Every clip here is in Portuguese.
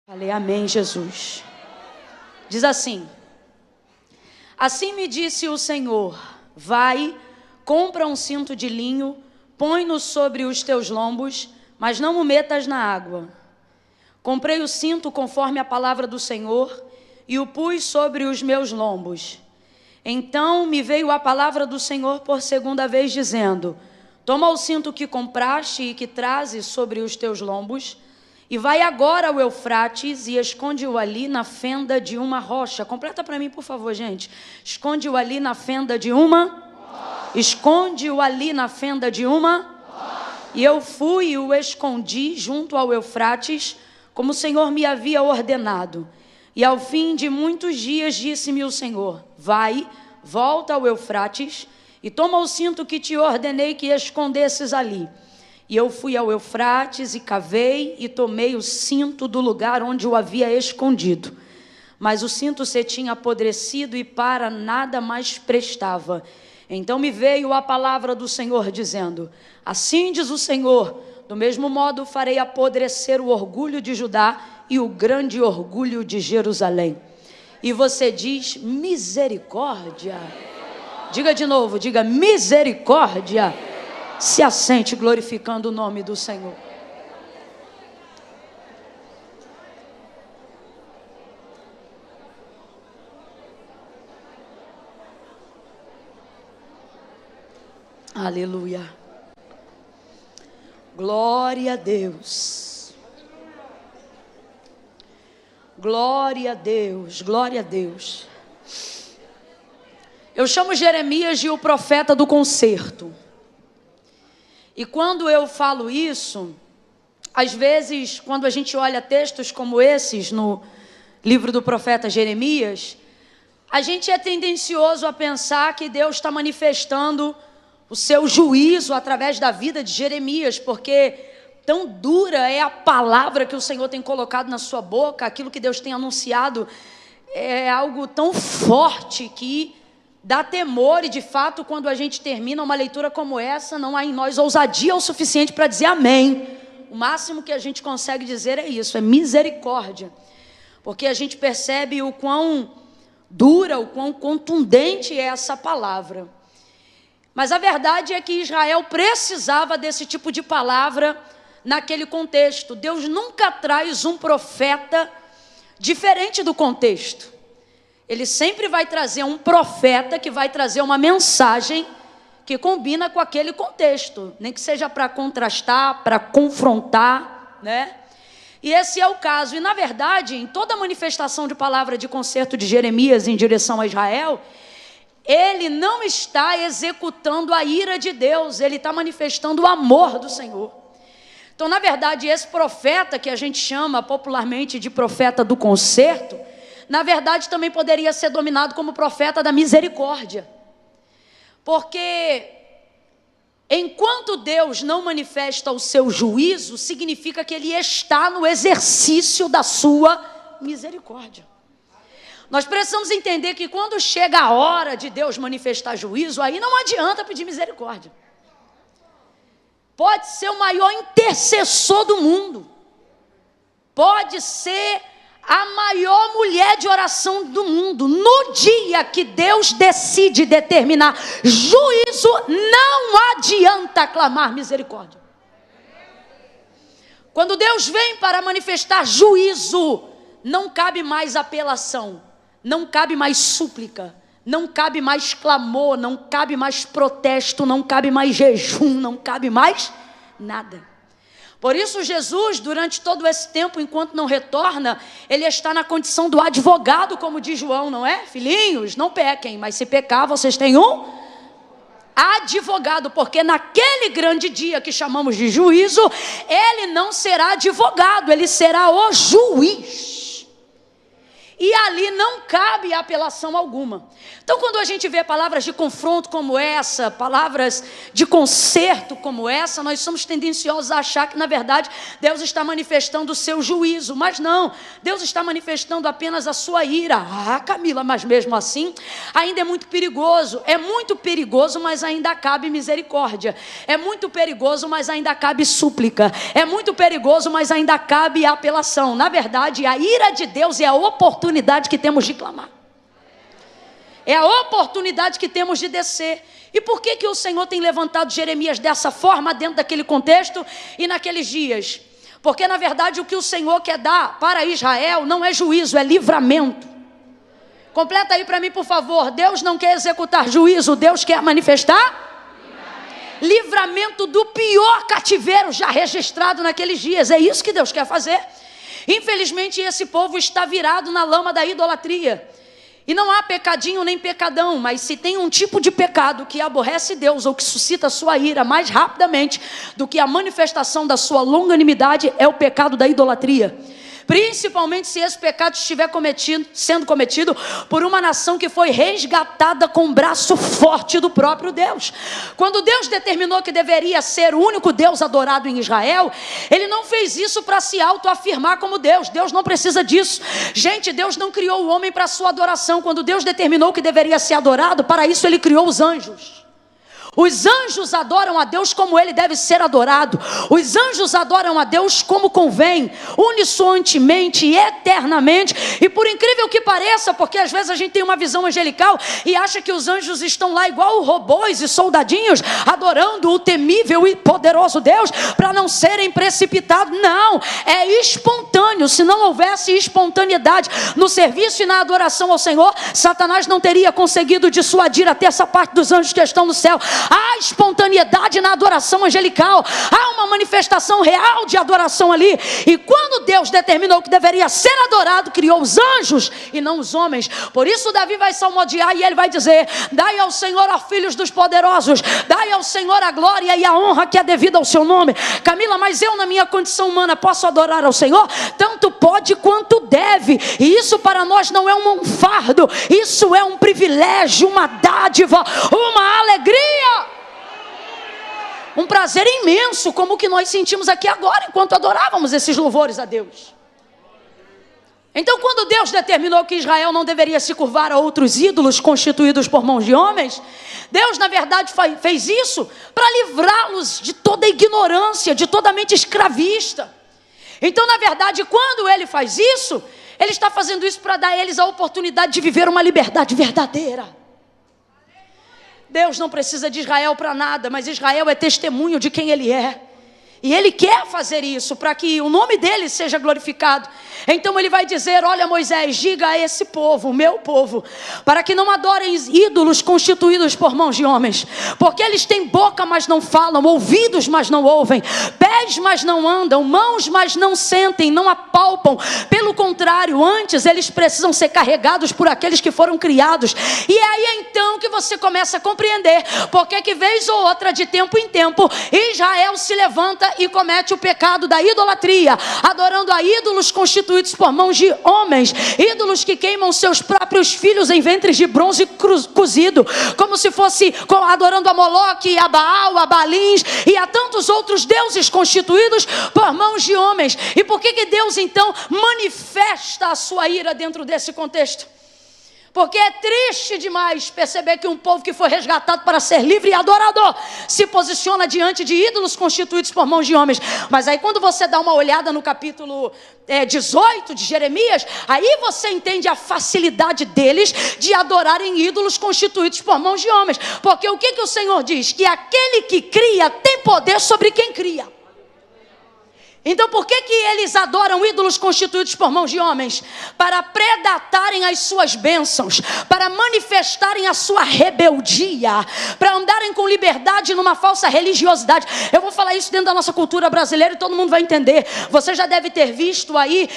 Falei, amém, Jesus. Diz assim: assim me disse o Senhor, vai, compra um cinto de linho, põe-no sobre os teus lombos, mas não o metas na água. Comprei o cinto conforme a palavra do Senhor e o pus sobre os meus lombos. Então me veio a palavra do Senhor por segunda vez, dizendo: toma o cinto que compraste e que trazes sobre os teus lombos, e vai agora ao Eufrates e esconde-o ali na fenda de uma rocha. Completa para mim, por favor, gente. Esconde-o ali na fenda de uma rocha. Esconde-o ali na fenda de uma rocha. E eu fui e o escondi junto ao Eufrates, como o Senhor me havia ordenado. E ao fim de muitos dias disse-me o Senhor: vai, volta ao Eufrates e toma o cinto que te ordenei que escondesses ali. E eu fui ao Eufrates e cavei e tomei o cinto do lugar onde o havia escondido. Mas o cinto se tinha apodrecido e para nada mais prestava. Então me veio a palavra do Senhor dizendo: assim diz o Senhor, do mesmo modo farei apodrecer o orgulho de Judá e o grande orgulho de Jerusalém. E você diz: misericórdia. Diga de novo, diga misericórdia. Se assente glorificando o nome do Senhor. Aleluia. Glória a Deus. Glória a Deus, glória a Deus. Eu chamo Jeremias de o profeta do conserto. E quando eu falo isso, às vezes, quando a gente olha textos como esses no livro do profeta Jeremias, a gente é tendencioso a pensar que Deus está manifestando o seu juízo através da vida de Jeremias, porque tão dura é a palavra que o Senhor tem colocado na sua boca, aquilo que Deus tem anunciado é algo tão forte que dá temor. E de fato, quando a gente termina uma leitura como essa, não há em nós ousadia o suficiente para dizer amém. O máximo que a gente consegue dizer é isso, é misericórdia, porque a gente percebe o quão dura, o quão contundente é essa palavra. Mas a verdade é que Israel precisava desse tipo de palavra naquele contexto. Deus nunca traz um profeta diferente do contexto. Ele sempre vai trazer um profeta que vai trazer uma mensagem que combina com aquele contexto, nem que seja para contrastar, para confrontar, né? E esse é o caso. E na verdade, em toda a manifestação de palavra de conserto de Jeremias em direção a Israel, ele não está executando a ira de Deus, ele está manifestando o amor do Senhor. Então, na verdade, esse profeta que a gente chama popularmente de profeta do conserto, na verdade também poderia ser dominado como profeta da misericórdia. Porque enquanto Deus não manifesta o seu juízo, significa que ele está no exercício da sua misericórdia. Nós precisamos entender que quando chega a hora de Deus manifestar juízo, aí não adianta pedir misericórdia. Pode ser o maior intercessor do mundo, pode ser a maior mulher de oração do mundo, no dia que Deus decide determinar juízo, não adianta clamar misericórdia. Quando Deus vem para manifestar juízo, não cabe mais apelação, não cabe mais súplica, não cabe mais clamor, não cabe mais protesto, não cabe mais jejum, não cabe mais nada. Por isso Jesus, durante todo esse tempo, enquanto não retorna, ele está na condição do advogado, como diz João, não é? Filhinhos, não pequem, mas se pecar, vocês têm um advogado, porque naquele grande dia que chamamos de juízo, ele não será advogado, ele será o juiz. E ali não cabe apelação alguma. Então, quando a gente vê palavras de confronto como essa, palavras de conserto como essa, nós somos tendenciosos a achar que, na verdade, Deus está manifestando o seu juízo. Mas não, Deus está manifestando apenas a sua ira. Ah, Camila, mas mesmo assim, ainda é muito perigoso. É muito perigoso, mas ainda cabe misericórdia. É muito perigoso, mas ainda cabe súplica. É muito perigoso, mas ainda cabe apelação. Na verdade, a ira de Deus é a oportunidade que temos de clamar. É a oportunidade que temos de descer. E por que o Senhor tem levantado Jeremias dessa forma, dentro daquele contexto e naqueles dias? Porque, na verdade, o que o Senhor quer dar para Israel não é juízo, é livramento. Completa aí para mim, por favor. Deus não quer executar juízo, Deus quer manifestar livramento do pior cativeiro já registrado naqueles dias. É isso que Deus quer fazer. Infelizmente, esse povo está virado na lama da idolatria. E não há pecadinho nem pecadão, mas se tem um tipo de pecado que aborrece Deus ou que suscita a sua ira mais rapidamente do que a manifestação da sua longanimidade, é o pecado da idolatria. Principalmente se esse pecado estiver sendo cometido por uma nação que foi resgatada com o braço forte do próprio Deus. Quando Deus determinou que deveria ser o único Deus adorado em Israel, Ele não fez isso para se autoafirmar como Deus. Deus não precisa disso. Gente, Deus não criou o homem para a sua adoração. Quando Deus determinou que deveria ser adorado, para isso Ele criou os anjos. Os anjos adoram a Deus como Ele deve ser adorado. Os anjos adoram a Deus como convém, unissoantemente e eternamente. E por incrível que pareça, porque às vezes a gente tem uma visão angelical e acha que os anjos estão lá igual robôs e soldadinhos, adorando o temível e poderoso Deus, para não serem precipitados. Não, é espontâneo. Se não houvesse espontaneidade no serviço e na adoração ao Senhor, Satanás não teria conseguido dissuadir até essa parte dos anjos que estão no céu. Há espontaneidade na adoração angelical. Há uma manifestação real de adoração ali. E quando Deus determinou que deveria ser adorado, criou os anjos e não os homens. Por isso Davi vai salmodiar e ele vai dizer: dai ao Senhor, ó filhos dos poderosos, dai ao Senhor a glória e a honra que é devida ao seu nome. Camila, mas eu na minha condição humana posso adorar ao Senhor? Tanto pode quanto deve. E isso para nós não é um fardo. Isso é um privilégio, uma dádiva, uma alegria. Um prazer imenso, como o que nós sentimos aqui agora, enquanto adorávamos esses louvores a Deus. Então, quando Deus determinou que Israel não deveria se curvar a outros ídolos constituídos por mãos de homens, Deus, na verdade, fez isso para livrá-los de toda a ignorância, de toda a mente escravista. Então, na verdade, quando Ele faz isso, Ele está fazendo isso para dar a eles a oportunidade de viver uma liberdade verdadeira. Deus não precisa de Israel para nada, mas Israel é testemunho de quem Ele é. E Ele quer fazer isso para que o nome dEle seja glorificado. Então Ele vai dizer: olha, Moisés, diga a esse povo, o meu povo, para que não adorem ídolos constituídos por mãos de homens, porque eles têm boca, mas não falam, ouvidos, mas não ouvem, pés, mas não andam, mãos, mas não sentem, não apalpam. Pelo contrário, antes eles precisam ser carregados por aqueles que foram criados. E é aí então que você começa a compreender porque que vez ou outra, de tempo em tempo, Israel se levanta e comete o pecado da idolatria, adorando a ídolos constituídos por mãos de homens, ídolos que queimam seus próprios filhos em ventres de bronze cozido, como se fosse adorando a Moloque, a Baal, a Balins e a tantos outros deuses constituídos por mãos de homens. E por que Deus então manifesta a sua ira dentro desse contexto? Porque é triste demais perceber que um povo que foi resgatado para ser livre e adorador se posiciona diante de ídolos constituídos por mãos de homens. Mas aí quando você dá uma olhada no capítulo 18 de Jeremias, aí você entende a facilidade deles de adorarem ídolos constituídos por mãos de homens. Porque o que o Senhor diz? Que aquele que cria tem poder sobre quem cria. Então por que eles adoram ídolos constituídos por mãos de homens? Para predatarem as suas bênçãos, para manifestarem a sua rebeldia, para andarem com liberdade numa falsa religiosidade. Eu vou falar isso dentro da nossa cultura brasileira e todo mundo vai entender. Você já deve ter visto aí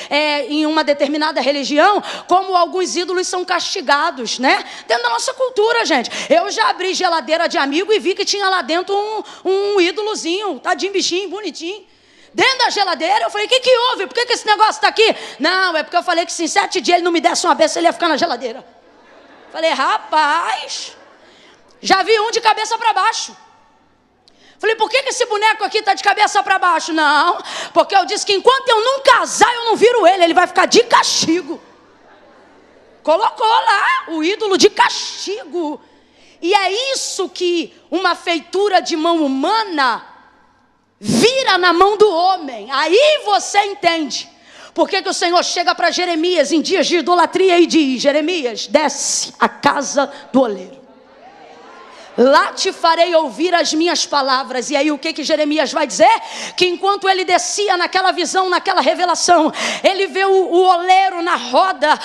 em uma determinada religião como alguns ídolos são castigados, né? Dentro da nossa cultura, gente. Eu já abri geladeira de amigo e vi que tinha lá dentro um ídolozinho, tadinho, bichinho, bonitinho. dentro da geladeira. Eu falei, o que houve? Por que esse negócio está aqui? Não, é porque eu falei que se em 7 dias ele não me desse uma benção, ele ia ficar na geladeira. Falei, rapaz, já vi um de cabeça para baixo. Falei, por que esse boneco aqui está de cabeça para baixo? Não, porque eu disse que enquanto eu não casar, eu não viro ele vai ficar de castigo. Colocou lá o ídolo de castigo. E é isso que uma feitura de mão humana vira na mão do homem. Aí você entende. Por que o Senhor chega para Jeremias em dias de idolatria e diz, Jeremias, desce à casa do oleiro. Lá te farei ouvir as minhas palavras. E aí o que Jeremias vai dizer? Que enquanto ele descia naquela visão, naquela revelação, ele vê o oleiro na roda,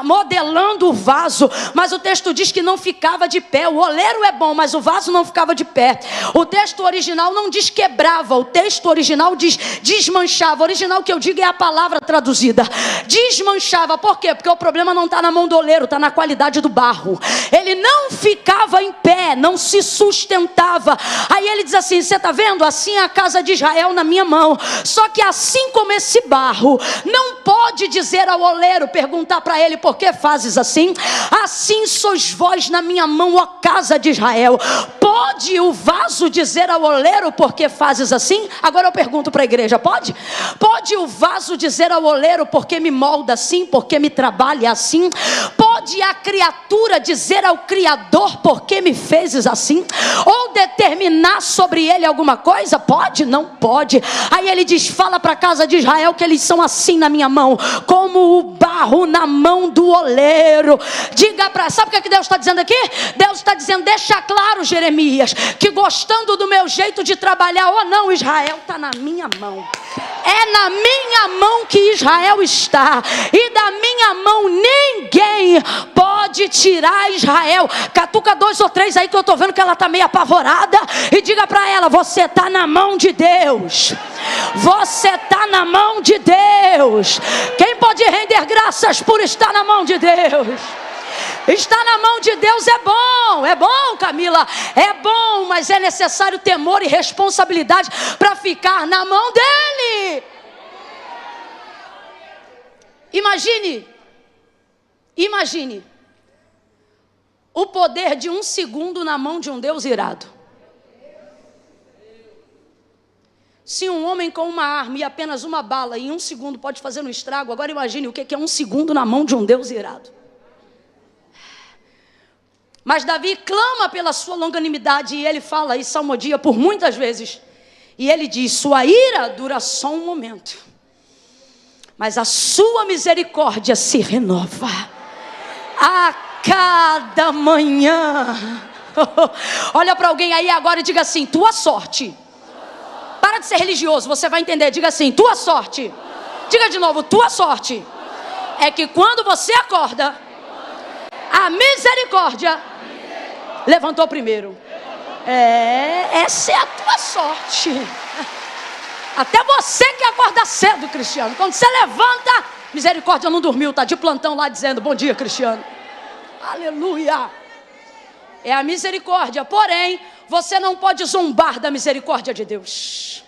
modelando o vaso. Mas o texto diz que não ficava de pé. O oleiro é bom, mas o vaso não ficava de pé. O texto original não diz quebrava, o texto original diz desmanchava. O original que eu digo é a palavra traduzida. Desmanchava, por quê? Porque o problema não está na mão do oleiro, está na qualidade do barro. Ele não ficava em pé, não se sustentava. Aí ele diz assim, você está vendo? Assim é a casa de Israel na minha mão. Só que assim como esse barro não pode dizer ao oleiro, perguntar para ele, por que fazes assim? Assim sois vós na minha mão, ó casa de Israel. Pode o vaso dizer ao oleiro, por que fazes assim? Agora eu pergunto para a igreja, pode? Pode o vaso dizer ao oleiro, por que me molda assim? Por que me trabalha assim? Pode a criatura dizer ao Criador, por que me fezes assim? Ou determinar sobre ele alguma coisa? Pode? Não pode. Aí ele diz, fala para a casa de Israel que eles são assim na minha mão, como o barro na mão do oleiro. Diga para, sabe o que Deus está dizendo aqui? Deus está dizendo, deixa claro, Jeremias, que gostando do meu jeito de trabalhar ou não, Israel está na minha mão. É na minha mão que Israel está, e da minha mão ninguém pode tirar Israel. Catuca 2 ou 3 aí que eu estou vendo que ela está meio apavorada, e diga para ela, você está na mão de Deus. Você está na mão de Deus. Quem pode render graças por estar na mão de Deus? Estar na mão de Deus é bom, Camila, é bom, mas é necessário temor e responsabilidade para ficar na mão dele. Imagine o poder de 1 segundo na mão de um Deus irado. Se um homem com uma arma e apenas uma bala em 1 segundo pode fazer um estrago, agora imagine o que é 1 segundo na mão de um Deus irado. Mas Davi clama pela sua longanimidade, e ele fala e salmodia por muitas vezes. E ele diz, sua ira dura só um momento, mas a sua misericórdia se renova a cada manhã. Olha para alguém aí agora e diga assim, tua sorte. Para de ser religioso, você vai entender. Diga assim, tua sorte. Diga de novo, tua sorte. É que quando você acorda, a misericórdia levantou primeiro. Essa é a tua sorte. Até você que acorda cedo, Cristiano, quando você levanta, misericórdia não dormiu, está de plantão lá dizendo, bom dia, Cristiano. Aleluia. É a misericórdia, porém, você não pode zombar da misericórdia de Deus.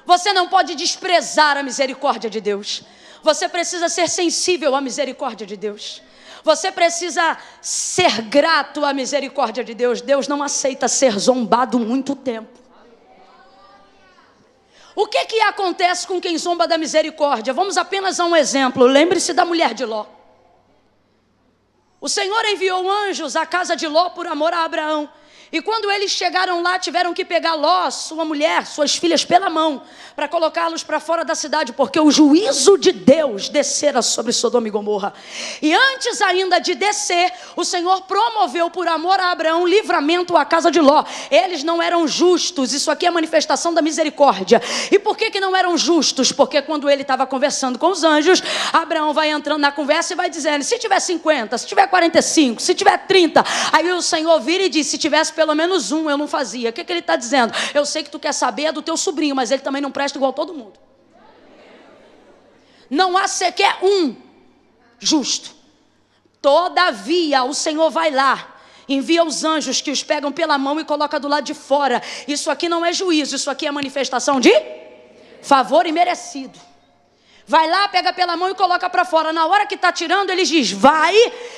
Você não pode desprezar a misericórdia de Deus. Você precisa ser sensível à misericórdia de Deus. Você precisa ser grato à misericórdia de Deus. Deus não aceita ser zombado muito tempo. O que acontece com quem zomba da misericórdia? Vamos apenas a um exemplo. Lembre-se da mulher de Ló. O Senhor enviou anjos à casa de Ló por amor a Abraão. E quando eles chegaram lá, tiveram que pegar Ló, sua mulher, suas filhas pela mão, para colocá-los para fora da cidade, porque o juízo de Deus descera sobre Sodoma e Gomorra. E antes ainda de descer, o Senhor promoveu por amor a Abraão livramento à casa de Ló. Eles não eram justos, isso aqui é a manifestação da misericórdia. E por que não eram justos? Porque quando ele estava conversando com os anjos, Abraão vai entrando na conversa e vai dizendo, se tiver 50, se tiver 45, se tiver 30, aí o Senhor vira e diz, se tivesse pelo menos um, eu não fazia. O que ele está dizendo? Eu sei que tu quer saber é do teu sobrinho, mas ele também não presta igual todo mundo. Não há sequer um justo. Todavia, o Senhor vai lá envia os anjos que os pegam pela mão e coloca do lado de fora. Isso aqui não é juízo, isso aqui é manifestação de favor imerecido. Vai lá, pega pela mão e coloca para fora. Na hora que está tirando, ele diz, vai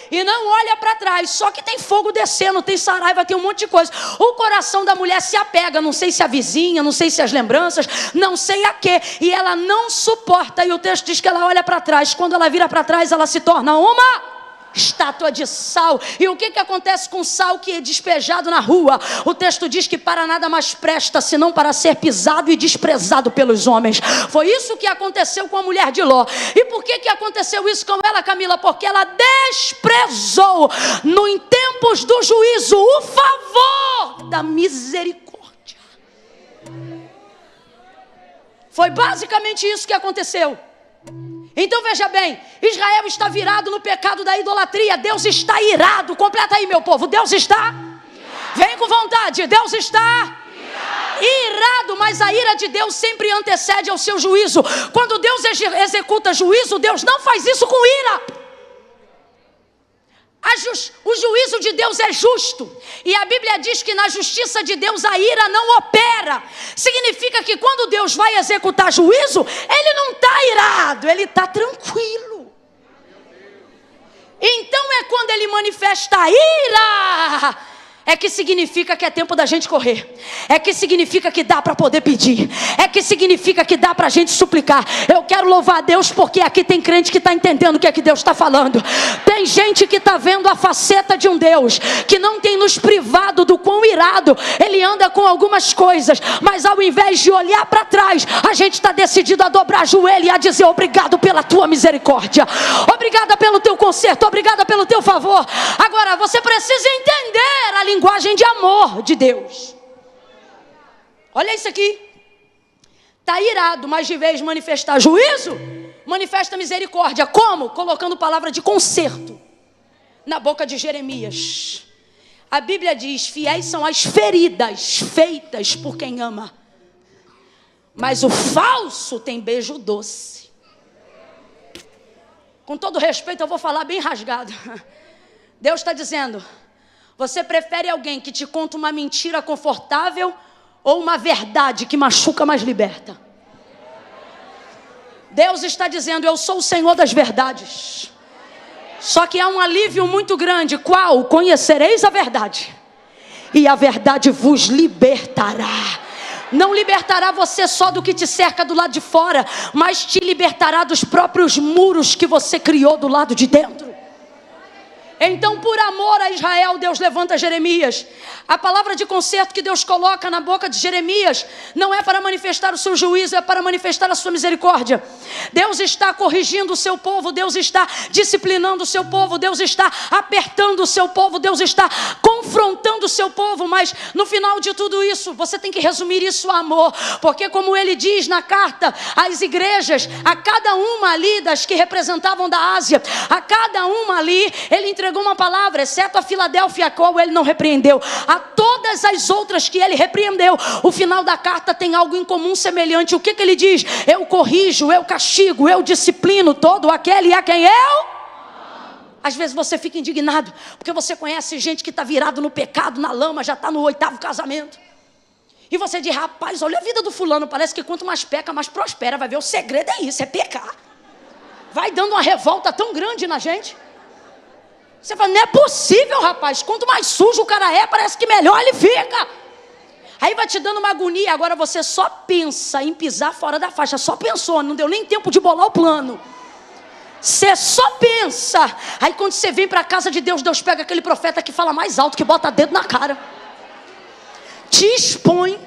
e não olha para trás. Só que tem fogo descendo, tem saraiva, tem um monte de coisa. O coração da mulher se apega, não sei se a vizinha, não sei se as lembranças, não sei a quê. E ela não suporta. E o texto diz que ela olha para trás. Quando ela vira para trás, ela se torna uma estátua de sal. E o que acontece com o sal que é despejado na rua? O texto diz que para nada mais presta, senão para ser pisado e desprezado pelos homens. Foi isso que aconteceu com a mulher de Ló. E por que aconteceu isso com ela, Camila? Porque ela desprezou, em tempos do juízo, o favor da misericórdia. Foi basicamente isso que aconteceu. Então veja bem, Israel está virado no pecado da idolatria. Deus está irado. Completa aí, meu povo. Deus está Vem com vontade. Deus está irado, mas a ira de Deus sempre antecede ao seu juízo. Quando Deus executa juízo, Deus não faz isso com ira. O juízo de Deus é justo. E a Bíblia diz que na justiça de Deus a ira não opera. Significa que quando Deus vai executar juízo, Ele não está irado, Ele está tranquilo. Então é quando Ele manifesta a ira, é que significa que é tempo da gente correr. É que significa que dá para poder pedir. É que significa que dá para a gente suplicar. Eu quero louvar a Deus porque aqui tem crente que está entendendo o que é que Deus está falando. Tem gente que está vendo a faceta de um Deus que não tem nos privado do quão irado Ele anda com algumas coisas. Mas ao invés de olhar para trás, a gente está decidido a dobrar joelho e a dizer obrigado pela tua misericórdia. Obrigada pelo teu conserto. Obrigada pelo teu favor. Agora você precisa entender a linguagem de amor de Deus. Olha isso aqui. Está irado, mas de vez de manifestar juízo, manifesta misericórdia. Como? Colocando palavra de conserto na boca de Jeremias. A Bíblia diz: fiéis são as feridas feitas por quem ama, mas o falso tem beijo doce. Com todo respeito, eu vou falar bem rasgado. Deus está dizendo: você prefere alguém que te conta uma mentira confortável ou uma verdade que machuca, mas liberta? Deus está dizendo: eu sou o Senhor das verdades. Só que há um alívio muito grande. Qual? Conhecereis a verdade, e a verdade vos libertará. Não libertará você só do que te cerca do lado de fora, mas te libertará dos próprios muros que você criou do lado de dentro. Então, por amor a Israel, Deus levanta Jeremias. A palavra de conserto que Deus coloca na boca de Jeremias não é para manifestar o seu juízo, é para manifestar a sua misericórdia. Deus está corrigindo o seu povo, Deus está disciplinando o seu povo, Deus está apertando o seu povo, Deus está confrontando o seu povo. Mas no final de tudo isso, você tem que resumir isso a amor. Porque como ele diz na carta às igrejas, a cada uma ali das que representavam da Ásia, a cada uma ali, ele entregou uma palavra, exceto a Filadélfia, a qual ele não repreendeu. A todas as outras que ele repreendeu, o final da carta tem algo em comum semelhante. O que ele diz? Eu corrijo, eu castigo, eu disciplino todo aquele a quem eu... Às vezes você fica indignado, porque você conhece gente que está virado no pecado, na lama, já está no 8º casamento. E você diz: rapaz, olha a vida do fulano, parece que quanto mais peca, mais prospera. Vai ver, o segredo é isso, é pecar. Vai dando uma revolta tão grande na gente. Você fala: não é possível, rapaz. Quanto mais sujo o cara é, parece que melhor ele fica. Aí vai te dando uma agonia. Agora você só pensa em pisar fora da faixa. Só pensou, não deu nem tempo de bolar o plano. Você só pensa. Aí quando você vem para a casa de Deus, Deus pega aquele profeta que fala mais alto, que bota dedo na cara, te expõe.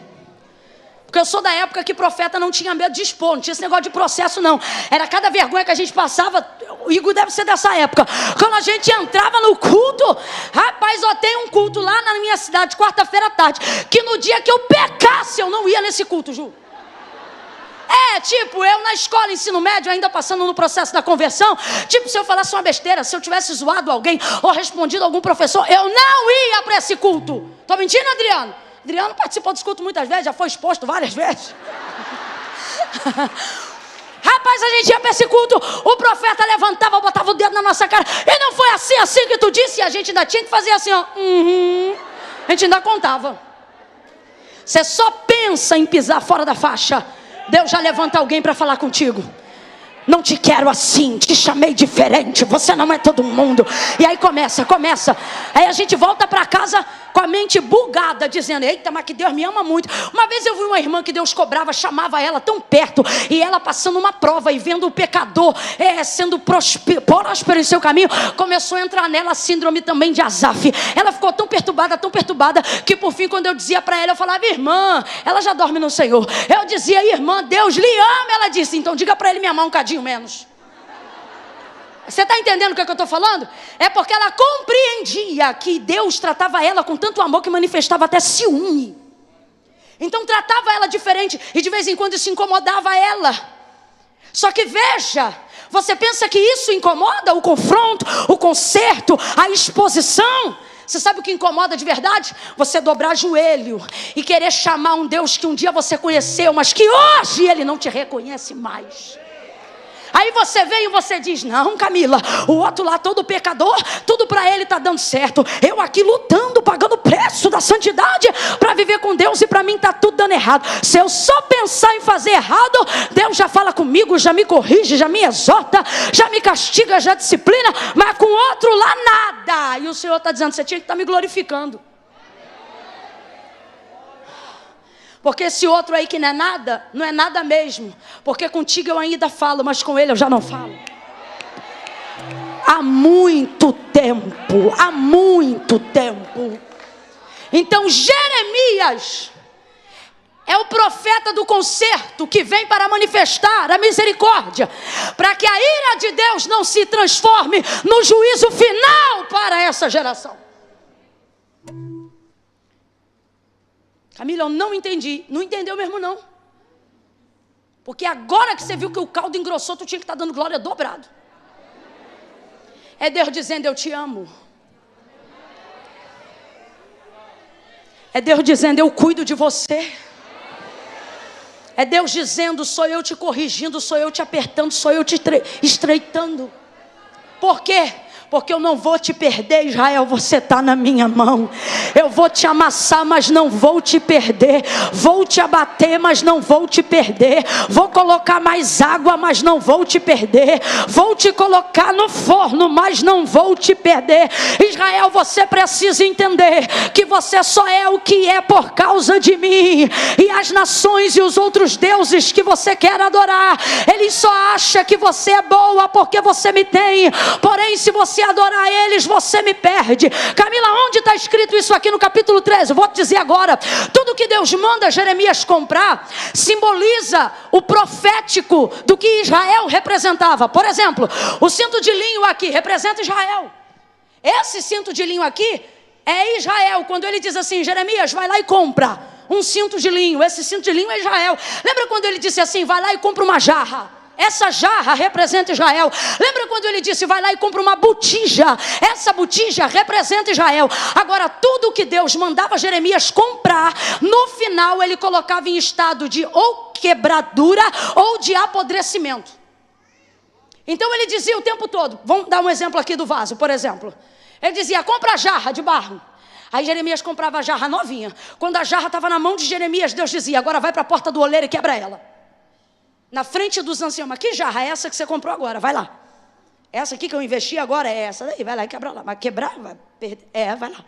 Porque eu sou da época que profeta não tinha medo de expor, não tinha esse negócio de processo não. Era cada vergonha que a gente passava. O Igor deve ser dessa época. Quando a gente entrava no culto, rapaz, ó, tem um culto lá na minha cidade, quarta-feira à tarde, que no dia que eu pecasse, eu não ia nesse culto, Ju. Tipo, eu na escola, ensino médio, ainda passando no processo da conversão, tipo, se eu falasse uma besteira, se eu tivesse zoado alguém ou respondido a algum professor, eu não ia para esse culto. Tô mentindo, Adriano? Adriano participou desse culto muitas vezes, já foi exposto várias vezes. Rapaz, mais a gente ia para esse culto, o profeta levantava, botava o dedo na nossa cara. E não foi assim que tu disse? E a gente ainda tinha que fazer assim, ó. A gente ainda contava. Você só pensa em pisar fora da faixa, Deus já levanta alguém para falar contigo. Não te quero assim, te chamei diferente, você não é todo mundo. E aí começa. Aí a gente volta para casa com a mente bugada, dizendo, eita, mas que Deus me ama muito. Uma vez eu vi uma irmã que Deus cobrava, chamava ela tão perto, e ela passando uma prova e vendo o pecador sendo próspero em seu caminho, começou a entrar nela a síndrome também de Asaf. Ela ficou tão perturbada, que por fim, quando eu dizia para ela, eu falava, irmã, ela já dorme no Senhor. Eu dizia, irmã, Deus lhe ama. Ela disse, então diga para ele me amar um cadinho menos. Você está entendendo o que eu estou falando? É porque ela compreendia que Deus tratava ela com tanto amor que manifestava até ciúme. Então tratava ela diferente e de vez em quando isso incomodava ela. Só que veja, você pensa que isso incomoda? O confronto, o conserto, a exposição? Você sabe o que incomoda de verdade? Você dobrar joelho e querer chamar um Deus que um dia você conheceu, mas que hoje Ele não te reconhece mais. Aí você vem e você diz, não, Camila, o outro lá todo pecador, tudo para ele está dando certo. Eu aqui lutando, pagando o preço da santidade para viver com Deus e para mim está tudo dando errado. Se eu só pensar em fazer errado, Deus já fala comigo, já me corrige, já me exorta, já me castiga, já disciplina, mas com o outro lá nada. E o Senhor está dizendo, você tinha que estar me glorificando. Porque esse outro aí que não é nada mesmo. Porque contigo eu ainda falo, mas com ele eu já não falo. Há muito tempo. Então Jeremias é o profeta do conserto que vem para manifestar a misericórdia. Para que a ira de Deus não se transforme no juízo final para essa geração. Camila, eu não entendi. Não entendeu mesmo não. Porque agora que você viu que o caldo engrossou, tu tinha que estar dando glória dobrado. É Deus dizendo, eu te amo. É Deus dizendo, eu cuido de você. É Deus dizendo, sou eu te corrigindo, sou eu te apertando, sou eu te estreitando. Por quê? Porque eu não vou te perder, Israel, você está na minha mão. Eu vou te amassar, mas não vou te perder. Vou te abater, mas não vou te perder. Vou colocar mais água, mas não vou te perder. Vou te colocar no forno, mas não vou te perder. Israel, você precisa entender que você só é o que é por causa de mim. E as nações e os outros deuses que você quer adorar, eles só acham que você é boa porque você me tem. Porém, se você adorar eles, você me perde. Camila, onde está escrito isso aqui no capítulo 13? Eu vou te dizer agora. Tudo que Deus manda Jeremias comprar simboliza o profético do que Israel representava. Por exemplo, o cinto de linho aqui representa Israel. Esse cinto de linho aqui é Israel. Quando ele diz assim, Jeremias, vai lá e compra um cinto de linho. Esse cinto de linho é Israel. Lembra quando ele disse assim, vai lá e compra uma jarra? Essa jarra representa Israel. Lembra quando ele disse, vai lá e compra uma botija? Essa botija representa Israel. Agora, tudo que Deus mandava Jeremias comprar, no final ele colocava em estado de ou quebradura ou de apodrecimento. Então ele dizia o tempo todo, vamos dar um exemplo aqui do vaso, por exemplo. Ele dizia, compra a jarra de barro. Aí Jeremias comprava a jarra novinha. Quando a jarra estava na mão de Jeremias, Deus dizia, agora vai para a porta do oleiro e quebra ela. Na frente dos anciãos, mas que jarra é essa que você comprou agora? Vai lá. Essa aqui que eu investi agora é essa daí, vai lá e quebra lá. Mas quebrar, vai perder. Vai lá.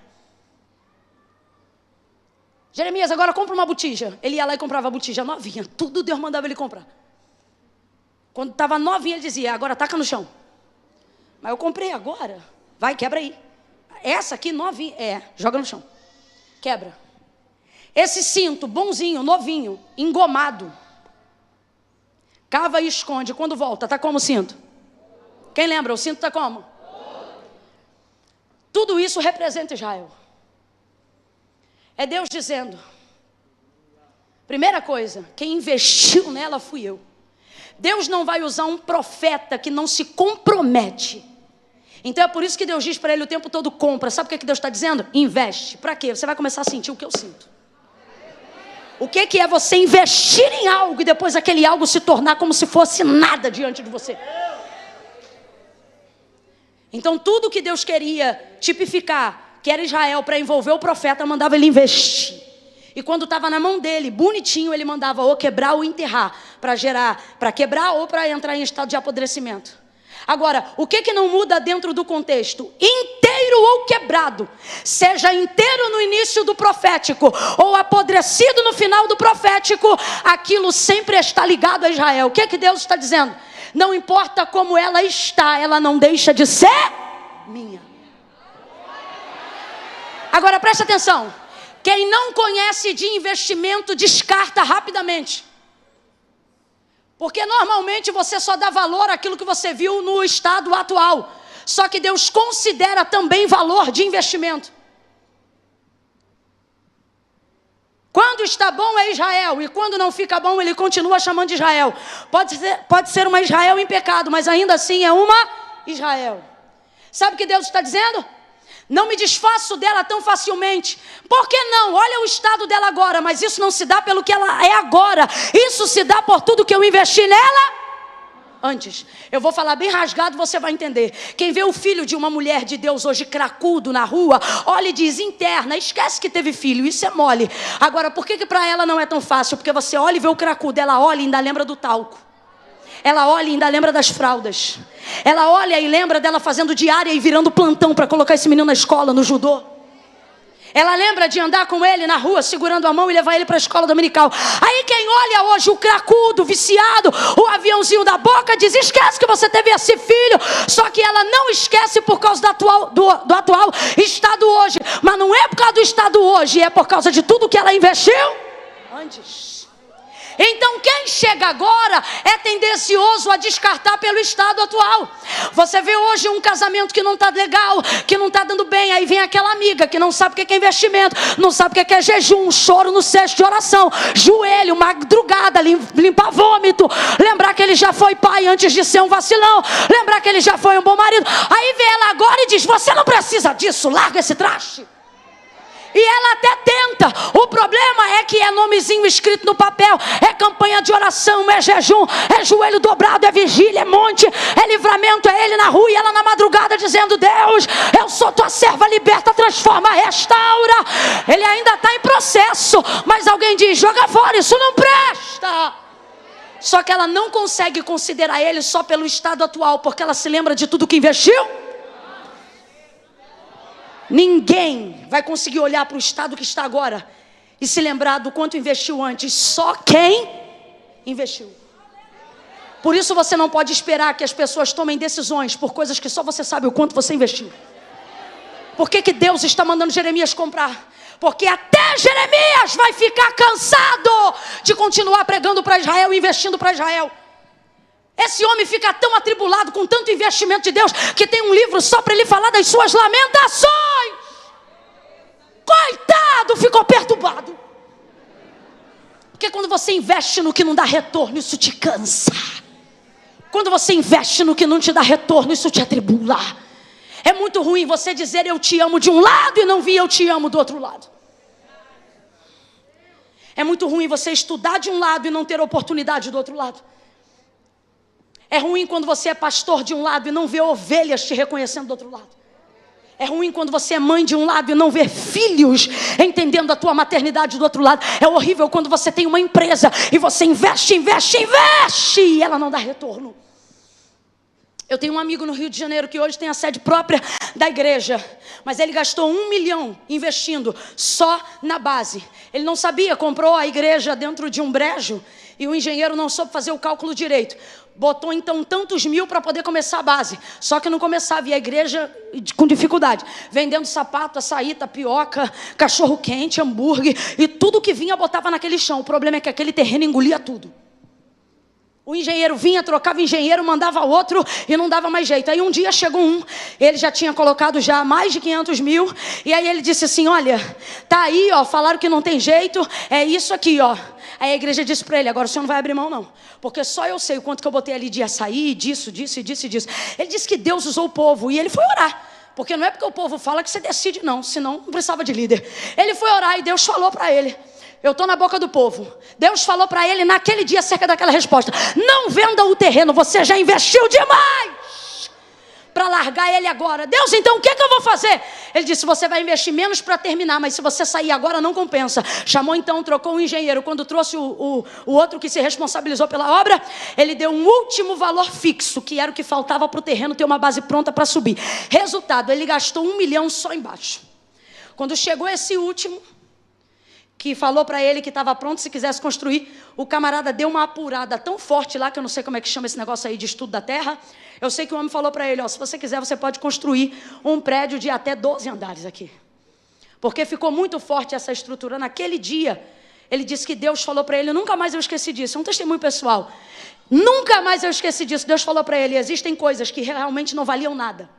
Jeremias, agora compra uma botija. Ele ia lá e comprava a botija novinha. Tudo Deus mandava ele comprar. Quando estava novinha, ele dizia, agora taca no chão. Mas eu comprei agora. Vai, quebra aí. Essa aqui novinha, joga no chão. Quebra. Esse cinto, bonzinho, novinho, engomado. Cava e esconde. Quando volta, está como o cinto? Quem lembra? O cinto está como? Tudo isso representa Israel. É Deus dizendo. Primeira coisa, quem investiu nela fui eu. Deus não vai usar um profeta que não se compromete. Então é por isso que Deus diz para ele o tempo todo, compra. Sabe o que Deus está dizendo? Investe. Para quê? Você vai começar a sentir o que eu sinto. O que é você investir em algo e depois aquele algo se tornar como se fosse nada diante de você? Então tudo que Deus queria tipificar, que era Israel, para envolver o profeta, mandava ele investir. E quando estava na mão dele, bonitinho, ele mandava ou quebrar ou enterrar, para quebrar ou para entrar em estado de apodrecimento. Agora, o que não muda dentro do contexto? Inteiro ou quebrado, seja inteiro no início do profético ou apodrecido no final do profético, aquilo sempre está ligado a Israel. O que Deus está dizendo? Não importa como ela está, ela não deixa de ser minha. Agora preste atenção, quem não conhece de investimento descarta rapidamente. Porque normalmente você só dá valor àquilo que você viu no estado atual. Só que Deus considera também valor de investimento. Quando está bom é Israel, e quando não fica bom ele continua chamando de Israel. Pode ser uma Israel em pecado, mas ainda assim é uma Israel. Sabe o que Deus está dizendo? Não me desfaço dela tão facilmente. Por que não? Olha o estado dela agora, mas isso não se dá pelo que ela é agora. Isso se dá por tudo que eu investi nela antes. Eu vou falar bem rasgado, você vai entender. Quem vê o filho de uma mulher de Deus hoje cracudo na rua, olha e diz interna, esquece que teve filho, isso é mole. Agora, por que para ela não é tão fácil? Porque você olha e vê o cracudo, ela olha e ainda lembra do talco. Ela olha e ainda lembra das fraldas. Ela olha e lembra dela fazendo diária e virando plantão para colocar esse menino na escola, no judô. Ela lembra de andar com ele na rua, segurando a mão e levar ele para a escola dominical. Aí quem olha hoje o cracudo, viciado, o aviãozinho da boca, diz, esquece que você teve esse filho. Só que ela não esquece por causa do atual estado hoje. Mas não é por causa do estado hoje, é por causa de tudo que ela investiu antes. Então quem chega agora é tendencioso a descartar pelo estado atual. Você vê hoje um casamento que não está legal, que não está dando bem. Aí vem aquela amiga que não sabe o que é investimento, não sabe o que é jejum, choro no cesto de oração, joelho, madrugada, limpar vômito, lembrar que ele já foi pai antes de ser um vacilão, lembrar que ele já foi um bom marido. Aí vê ela agora e diz, você não precisa disso, larga esse traste. E ela até tenta. O problema é que é nomezinho escrito no papel. É campanha de oração, é jejum, é joelho dobrado, é vigília, é monte, é livramento, é ele na rua e ela na madrugada dizendo, Deus, eu sou tua serva, liberta, transforma, restaura. Ele ainda está em processo, mas alguém diz, joga fora, isso não presta. Só que ela não consegue considerar ele só pelo estado atual, porque ela se lembra de tudo que investiu. Ninguém vai conseguir olhar para o estado que está agora e se lembrar do quanto investiu antes. Só quem investiu. Por isso você não pode esperar que as pessoas tomem decisões por coisas que só você sabe o quanto você investiu. Por que Deus está mandando Jeremias comprar? Porque até Jeremias vai ficar cansado de continuar pregando para Israel e investindo para Israel. Esse homem fica tão atribulado com tanto investimento de Deus que tem um livro só para ele falar das suas lamentações. Coitado, ficou perturbado. Porque quando você investe no que não dá retorno, isso te cansa. Quando você investe no que não te dá retorno, isso te atribula. É muito ruim você dizer eu te amo de um lado e não vir eu te amo do outro lado. É muito ruim você estudar de um lado e não ter oportunidade do outro lado. É ruim quando você é pastor de um lado e não vê ovelhas te reconhecendo do outro lado. É ruim quando você é mãe de um lado e não vê filhos entendendo a tua maternidade do outro lado. É horrível quando você tem uma empresa e você investe e ela não dá retorno. Eu tenho um amigo no Rio de Janeiro que hoje tem a sede própria da igreja, mas ele gastou 1 milhão investindo só na base. Ele não sabia, comprou a igreja dentro de um brejo e o engenheiro não soube fazer o cálculo direito. Botou então tantos mil para poder começar a base. Só que não começava, e a igreja com dificuldade. Vendendo sapato, açaí, tapioca, cachorro quente, hambúrguer e tudo que vinha botava naquele chão. O problema é que aquele terreno engolia tudo. O engenheiro vinha, trocava engenheiro, mandava outro e não dava mais jeito. Aí um dia chegou ele já tinha colocado já mais de 500 mil. E aí ele disse assim, olha, tá aí, ó, falaram que não tem jeito, é isso aqui, ó. Aí a igreja disse para ele, agora o senhor não vai abrir mão não, porque só eu sei o quanto que eu botei ali de açaí, disso. Ele disse que Deus usou o povo e ele foi orar. Porque não é porque o povo fala que você decide não, senão não precisava de líder. Ele foi orar e Deus falou para ele, Eu estou na boca do povo. Deus falou para ele naquele dia acerca daquela resposta: não venda o terreno, você já investiu demais para largar ele agora. Deus, então o que eu vou fazer? Ele disse: você vai investir menos para terminar, mas se você sair agora não compensa. Chamou então, trocou o engenheiro. Quando trouxe o outro que se responsabilizou pela obra, ele deu um último valor fixo, que era o que faltava para o terreno ter uma base pronta para subir. Resultado, ele gastou 1 milhão só embaixo. Quando chegou esse último, que falou para ele que estava pronto se quisesse construir, o camarada deu uma apurada tão forte lá, que eu não sei como é que chama esse negócio aí de estudo da terra. Eu sei que o homem falou para ele: se você quiser, você pode construir um prédio de até 12 andares aqui. Porque ficou muito forte essa estrutura. Naquele dia, ele disse que Deus falou para ele, nunca mais eu esqueci disso, é um testemunho pessoal. Nunca mais eu esqueci disso. Deus falou para ele: existem coisas que realmente não valiam nada,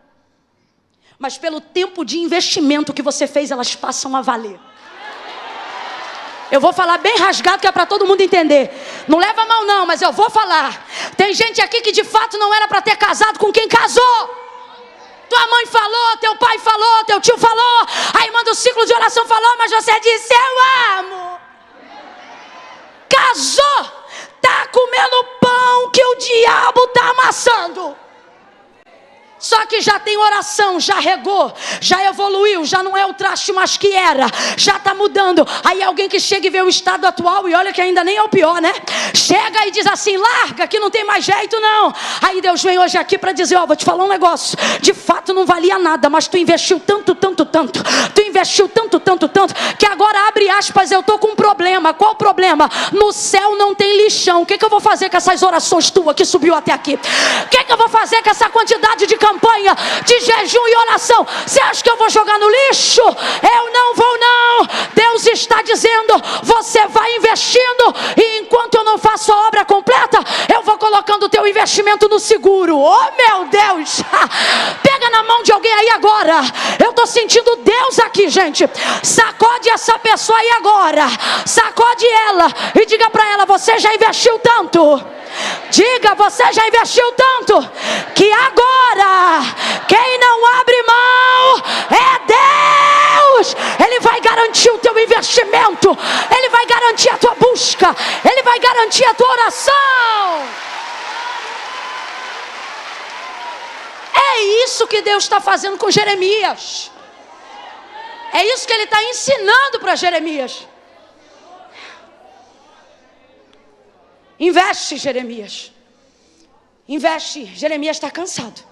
mas pelo tempo de investimento que você fez, elas passam a valer. Eu vou falar bem rasgado, que é para todo mundo entender. Não leva mal não, mas eu vou falar. Tem gente aqui que de fato não era para ter casado com quem casou. Tua mãe falou, teu pai falou, teu tio falou, a irmã do ciclo de oração falou, mas você disse: eu amo. Casou, tá comendo pão que o diabo tá amassando. Só que já tem oração, já regou, já evoluiu, já não é o traste mais que era, já está mudando. Aí alguém que chega e vê o estado atual, e olha que ainda nem é o pior, né? Chega e diz assim: larga, que não tem mais jeito não. Aí Deus vem hoje aqui para dizer: vou te falar um negócio, de fato não valia nada, mas tu investiu tanto, tu investiu tanto, que agora, abre aspas, eu estou com um problema. Qual o problema? No céu não tem lixão. O que eu vou fazer com essas orações tuas que subiu até aqui? O que eu vou fazer com essa quantidade de campanha de jejum e oração? Você acha que eu vou jogar no lixo? Eu não vou não. Deus está dizendo: você vai investindo, e enquanto eu não faço a obra completa, eu vou colocando o teu investimento no seguro. Oh meu Deus, pega na mão de alguém aí agora. Eu estou sentindo Deus aqui, gente. Sacode essa pessoa aí agora, sacode ela e diga para ela: você já investiu tanto. Diga: você já investiu tanto, que agora quem não abre mão é Deus. Ele vai garantir o teu investimento, Ele vai garantir a tua busca, Ele vai garantir a tua oração. É isso que Deus está fazendo com Jeremias. É isso que Ele está ensinando para Jeremias. Investe, Jeremias. Investe. Jeremias está cansado.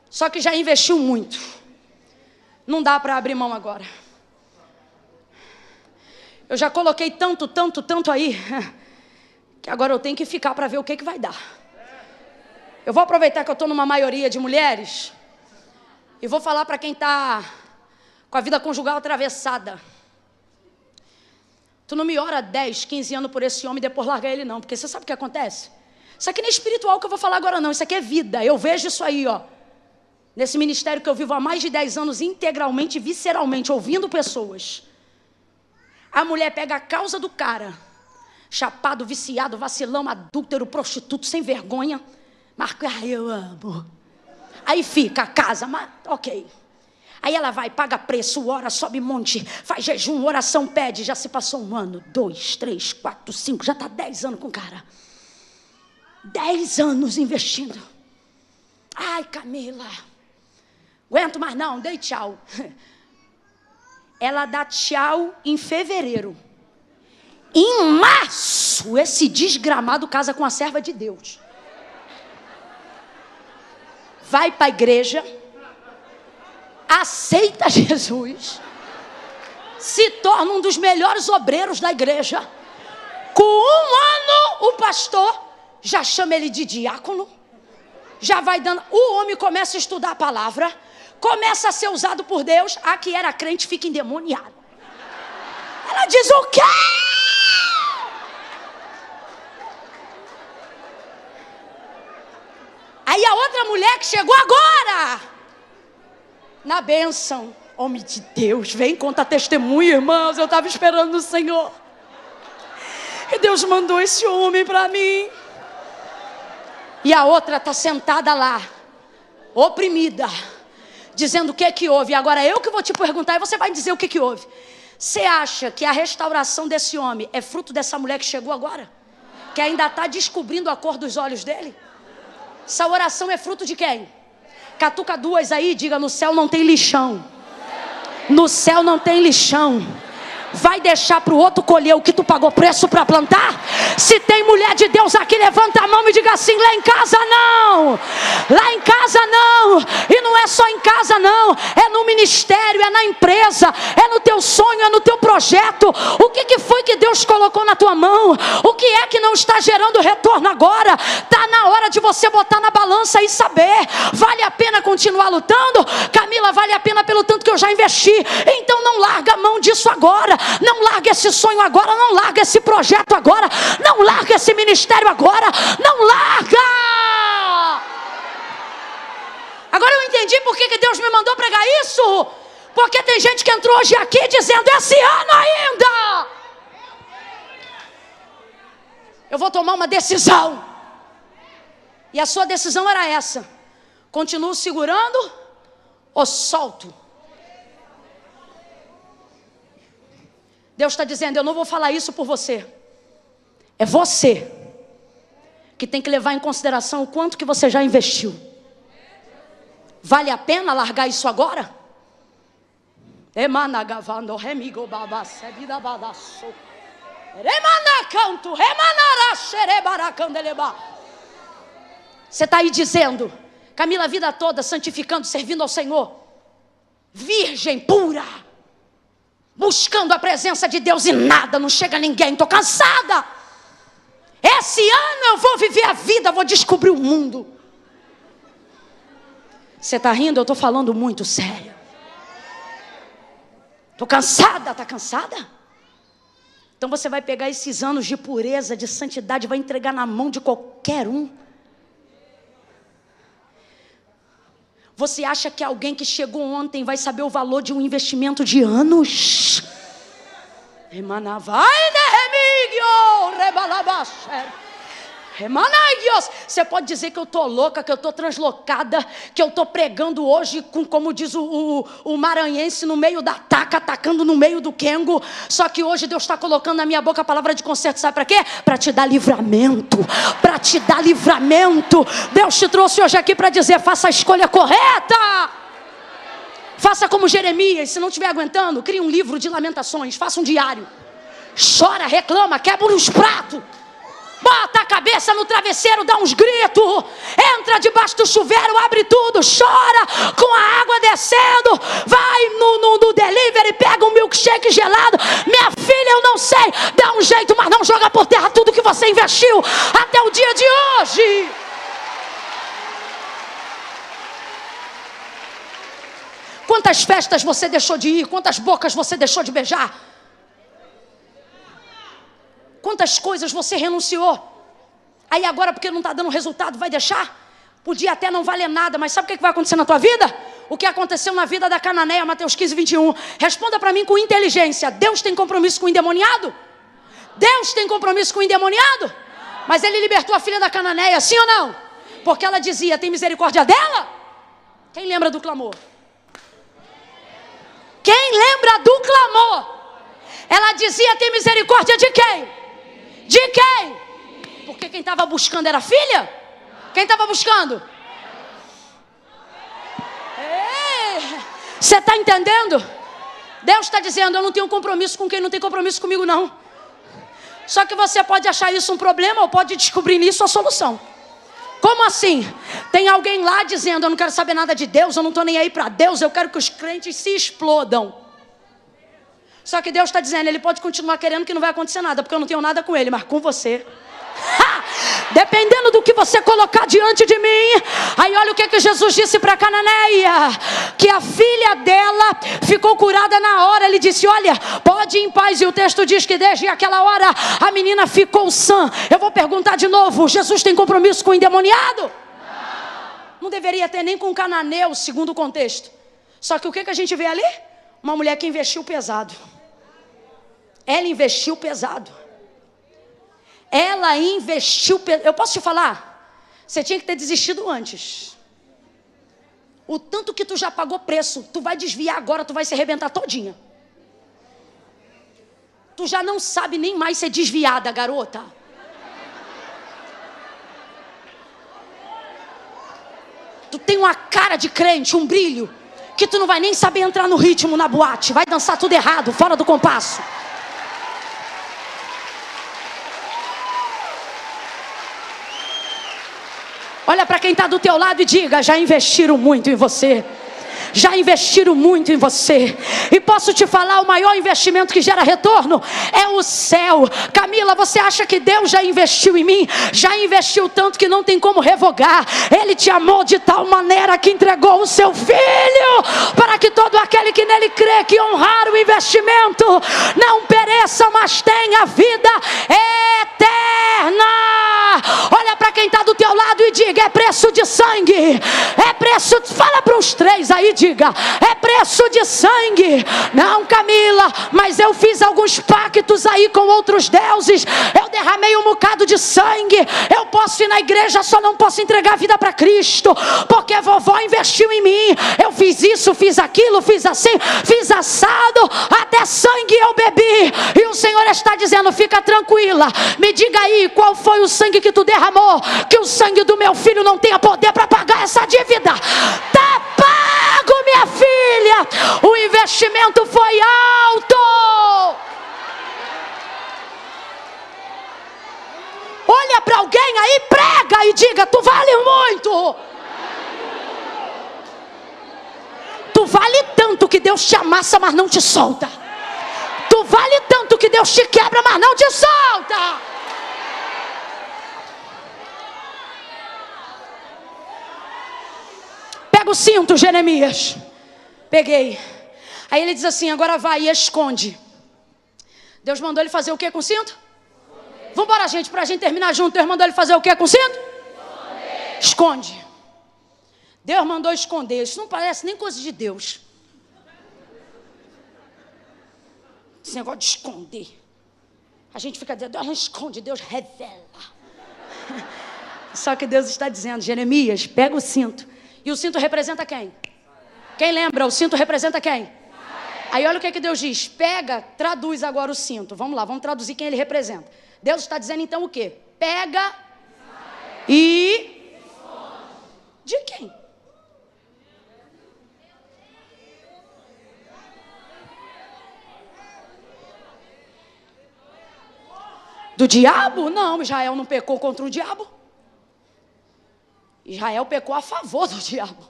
Só que já investiu muito. Não dá para abrir mão agora. Eu já coloquei tanto aí, que agora eu tenho que ficar para ver o que vai dar. Eu vou aproveitar que eu estou numa maioria de mulheres e vou falar para quem está com a vida conjugal atravessada: tu não me ora 10, 15 anos por esse homem e depois larga ele não. Porque você sabe o que acontece? Isso aqui não é espiritual que eu vou falar agora não. Isso aqui é vida. Eu vejo isso aí, ó. Nesse ministério que eu vivo há mais de 10 anos, integralmente, visceralmente, ouvindo pessoas. A mulher pega a causa do cara, chapado, viciado, vacilão, adúltero, prostituto, sem vergonha. Marca: eu amo. Aí fica a casa, mas ok. Aí ela vai, paga preço, ora, sobe monte, faz jejum, oração, pede. Já se passou 1 ano, 2, 3, 4, 5, já está 10 anos com o cara. 10 anos investindo. Ai, Camila, aguento mais não, dei tchau. Ela dá tchau em fevereiro. Em março, esse desgramado casa com a serva de Deus. Vai para a igreja, aceita Jesus, se torna um dos melhores obreiros da igreja. Com 1 ano, o pastor já chama ele de diácono, já vai dando. O homem começa a estudar a palavra, começa a ser usado por Deus. A que era crente fica endemoniada. Ela diz: o quê? Aí a outra mulher que chegou agora na bênção: homem de Deus, vem, conta testemunho, irmãos, eu estava esperando o Senhor, e Deus mandou esse homem para mim. E a outra está sentada lá, oprimida, dizendo: o que é que houve? Agora eu que vou te perguntar e você vai dizer o que é que houve. Você acha que a restauração desse homem é fruto dessa mulher que chegou agora? Que ainda está descobrindo a cor dos olhos dele? Essa oração é fruto de quem? Catuca duas aí, diga: no céu não tem lixão. No céu não tem lixão. Vai deixar para o outro colher o que tu pagou preço para plantar? Se tem mulher de Deus aqui, levanta a mão e diga assim: lá em casa não, lá em casa não. E não é só em casa não, é no ministério, é na empresa, é no teu sonho, é no teu projeto. O que foi que Deus colocou na tua mão? O que é que não está gerando retorno agora? Está na hora de você botar na balança e saber: vale a pena continuar lutando? Camila, vale a pena pelo tanto que eu já investi. Então não larga a mão disso agora. Não larga esse sonho agora, não larga esse projeto agora, não larga esse ministério agora, não larga! Agora eu entendi por que Deus me mandou pregar isso. Porque tem gente que entrou hoje aqui dizendo: esse ano ainda eu vou tomar uma decisão. E a sua decisão era essa: continuo segurando ou solto? Deus está dizendo: eu não vou falar isso por você. É você que tem que levar em consideração o quanto que você já investiu. Vale a pena largar isso agora? Você está aí dizendo: Camila, a vida toda santificando, servindo ao Senhor, virgem pura, buscando a presença de Deus, e nada, não chega ninguém, estou cansada. Esse ano eu vou viver a vida, vou descobrir o mundo. Você está rindo? Eu estou falando muito sério. Estou cansada, está cansada? Então você vai pegar esses anos de pureza, de santidade, vai entregar na mão de qualquer um. Você acha que alguém que chegou ontem vai saber o valor de um investimento de anos? Você pode dizer que eu estou louca, que eu estou translocada, que eu estou pregando hoje, como diz o maranhense, no meio da taca, atacando no meio do quengo. Só que hoje Deus está colocando na minha boca a palavra de conserto, sabe para quê? Para te dar livramento, para te dar livramento. Deus te trouxe hoje aqui para dizer: faça a escolha correta. Faça como Jeremias, se não estiver aguentando, crie um livro de lamentações, faça um diário. Chora, reclama, quebra os pratos. Bota a cabeça no travesseiro, dá uns gritos, entra debaixo do chuveiro, abre tudo, chora com a água descendo, vai no delivery, pega um milkshake gelado. Minha filha, eu não sei, dá um jeito, mas não joga por terra tudo que você investiu até o dia de hoje. Quantas festas você deixou de ir? Quantas bocas você deixou de beijar? Quantas coisas você renunciou? Aí agora, porque não está dando resultado, vai deixar? Podia até não valer nada, mas sabe o que vai acontecer na tua vida? O que aconteceu na vida da cananeia, Mateus 15, 21. Responda para mim com inteligência: Deus tem compromisso com o endemoniado? Deus tem compromisso com o endemoniado? Mas ele libertou a filha da cananeia, sim ou não? Porque ela dizia: tem misericórdia dela? Quem lembra do clamor? Quem lembra do clamor? Ela dizia: tem misericórdia de quem? De quem? Porque quem estava buscando era a filha? Quem estava buscando? Você está entendendo? Deus está dizendo: eu não tenho compromisso com quem não tem compromisso comigo não. Só que você pode achar isso um problema, ou pode descobrir nisso a solução. Como assim? Tem alguém lá dizendo: eu não quero saber nada de Deus, eu não estou nem aí para Deus, eu quero que os crentes se explodam. Só que Deus está dizendo: ele pode continuar querendo, que não vai acontecer nada, porque eu não tenho nada com ele, mas com você. Dependendo do que você colocar diante de mim. Aí olha o que Jesus disse para Cananeia: que a filha dela ficou curada na hora. Ele disse: olha, pode ir em paz. E o texto diz que desde aquela hora a menina ficou sã. Eu vou perguntar de novo: Jesus tem compromisso com o endemoniado? Não deveria ter nem com o cananeu, segundo o contexto. Só que o que a gente vê ali? Uma mulher que investiu pesado. Ela investiu pesado. Ela investiu pesado. Eu posso te falar? Você tinha que ter desistido antes. O tanto que tu já pagou preço, tu vai desviar agora, tu vai se arrebentar todinha. tu já não sabe nem mais ser desviada, garota. Tu tem uma cara de crente, um brilho, que tu não vai nem saber entrar no ritmo na boate. Vai dançar tudo errado, fora do compasso. Olha para quem está do teu lado e diga: já investiram muito em você. Já investiram muito em você. E posso te falar, o maior investimento que gera retorno é o céu. Camila, você acha que Deus já investiu em mim? Já investiu tanto que não tem como revogar. Ele te amou de tal maneira que entregou o seu filho, para que todo aquele que nele crê, que honrar o investimento, não pereça, mas tenha vida eterna. Olha para quem está do teu lado e diga: é preço de sangue. É preço, fala para uns 3 aí, diga: é preço de sangue. Não, Camila, mas eu fiz alguns pactos aí com outros deuses. Eu derramei um bocado de sangue. Eu posso ir na igreja, só não posso entregar a vida para Cristo, porque vovó investiu em mim. Eu fiz isso, fiz aquilo, fiz assim, fiz assado, até sangue eu bebi. E o Senhor está dizendo: fica tranquila, me diga aí qual foi o sangue que tu derramou, que o sangue do meu filho não tenha poder para pagar essa dívida. Tá pago, minha filha. O investimento foi alto. Olha para alguém aí, prega e diga: tu vale muito. Tu vale tanto que Deus te amassa, mas não te solta. Tu vale tanto que Deus te quebra, mas não te solta. Pega o cinto, Jeremias. Peguei. Aí ele diz assim: agora vai e esconde. Deus mandou ele fazer o que com o cinto? Vamos embora, gente, para a gente terminar junto. Deus mandou ele fazer o que com o cinto? Esconde. Deus mandou esconder. Isso não parece nem coisa de Deus. Esse negócio de esconder. A gente fica dizendo: Deus não esconde, Deus revela. Só que Deus está dizendo: Jeremias, pega o cinto. E o cinto representa quem? Quem lembra? O cinto representa quem? Aí olha o que Deus diz: pega, traduz agora o cinto. Vamos lá, vamos traduzir quem ele representa. Deus está dizendo então o quê? Pega e... de quem? Do diabo? Não, Israel não pecou contra o diabo. Israel pecou a favor do diabo.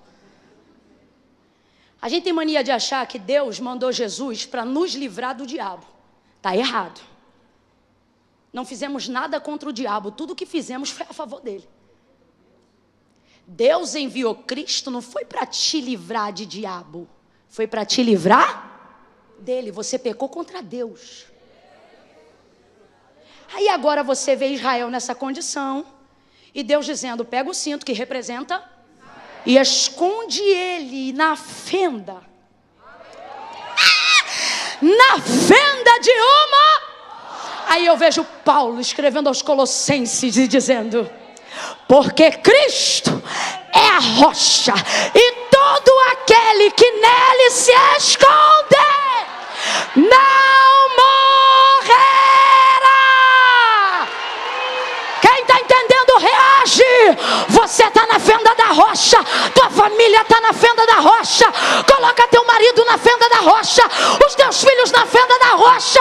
A gente tem mania de achar que Deus mandou Jesus para nos livrar do diabo. Está errado. Não fizemos nada contra o diabo. Tudo que fizemos foi a favor dele. Deus enviou Cristo, não foi para te livrar de diabo. Foi para te livrar dele. Você pecou contra Deus. Aí agora você vê Israel nessa condição. E Deus dizendo: pega o cinto que representa e esconde ele na fenda. Na fenda de uma... Aí eu vejo Paulo escrevendo aos Colossenses e dizendo: porque Cristo é a rocha, e todo aquele que nele se esconde não morrerá. Quem está entendendo, reage. Você está na fenda da rocha, tua família está na fenda da rocha. Coloca teu marido na fenda da rocha, os teus filhos na fenda da rocha.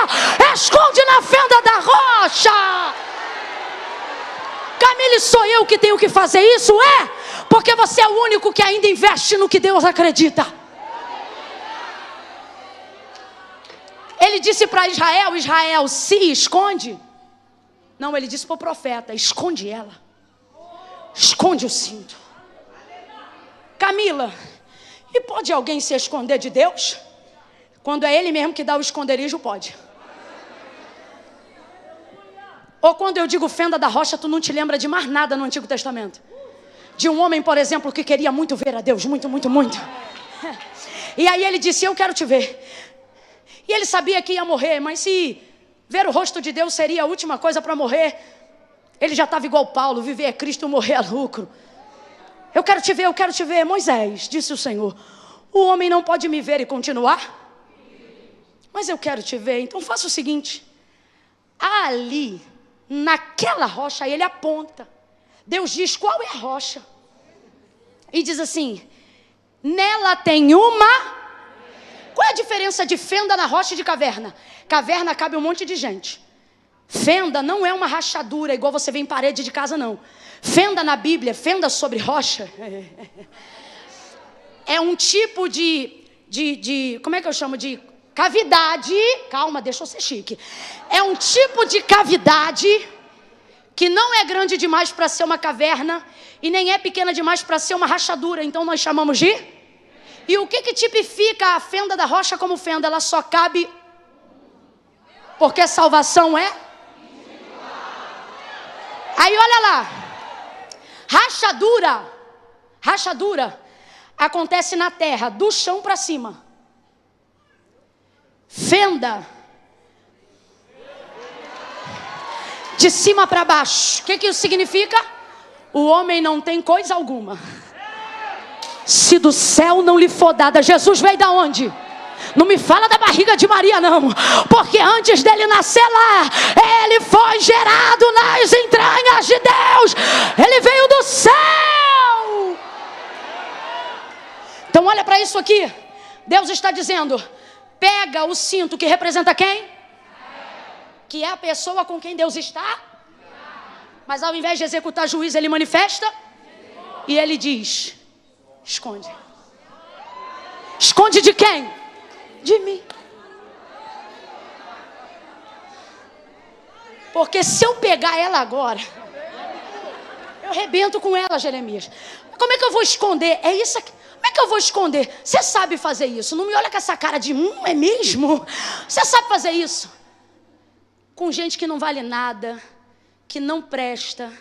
Esconde na fenda da rocha. Camille, sou eu que tenho que fazer isso? É, porque você é o único que ainda investe no que Deus acredita. Ele disse para Israel: Israel, se esconde. Não, ele disse para o profeta: esconde ela. Esconde o cinto. Camila, e pode alguém se esconder de Deus? Quando é Ele mesmo que dá o esconderijo, pode. Ou quando eu digo fenda da rocha, tu não te lembra de mais nada no Antigo Testamento? De um homem, por exemplo, que queria muito ver a Deus, muito, muito, muito. E aí ele disse: eu quero te ver. E ele sabia que ia morrer, mas se ver o rosto de Deus seria a última coisa para morrer, ele já estava igual Paulo: viver é Cristo, morrer é lucro. Eu quero te ver, eu quero te ver. Moisés, disse o Senhor: o homem não pode me ver e continuar? Mas eu quero te ver, então faça o seguinte: Ali, naquela rocha, aí ele aponta. Deus diz qual é a rocha. E diz assim: nela tem uma... Qual é a diferença de fenda na rocha e de caverna? Caverna cabe um monte de gente. Fenda não é uma rachadura igual você vê em parede de casa, não. Fenda na Bíblia, fenda sobre rocha, é um tipo de como é que eu chamo? De cavidade. Calma, deixa eu ser chique. É um tipo de cavidade que não é grande demais para ser uma caverna e nem é pequena demais para ser uma rachadura. Então nós chamamos de... E o que tipifica a fenda da rocha como fenda? Ela só cabe porque a salvação é... Aí olha lá. Rachadura acontece na terra, do chão para cima. Fenda, de cima para baixo. O que isso significa? O homem não tem coisa alguma se do céu não lhe for dada. Jesus veio da onde? Não me fala da barriga de Maria, não. Porque antes dele nascer lá, ele foi gerado nas entranhas de Deus. Ele veio do céu. Então olha para isso aqui. Deus está dizendo: pega o cinto que representa quem? Que é a pessoa com quem Deus está. Mas ao invés de executar juízo, ele manifesta. E ele diz: esconde. Esconde de quem? De mim. Porque se eu pegar ela agora, eu rebento com ela, Jeremias. Como é que eu vou esconder? É isso aqui. Como é que eu vou esconder? Você sabe fazer isso. Não me olha com essa cara de é mesmo? Você sabe fazer isso? Com gente que não vale nada, que não presta,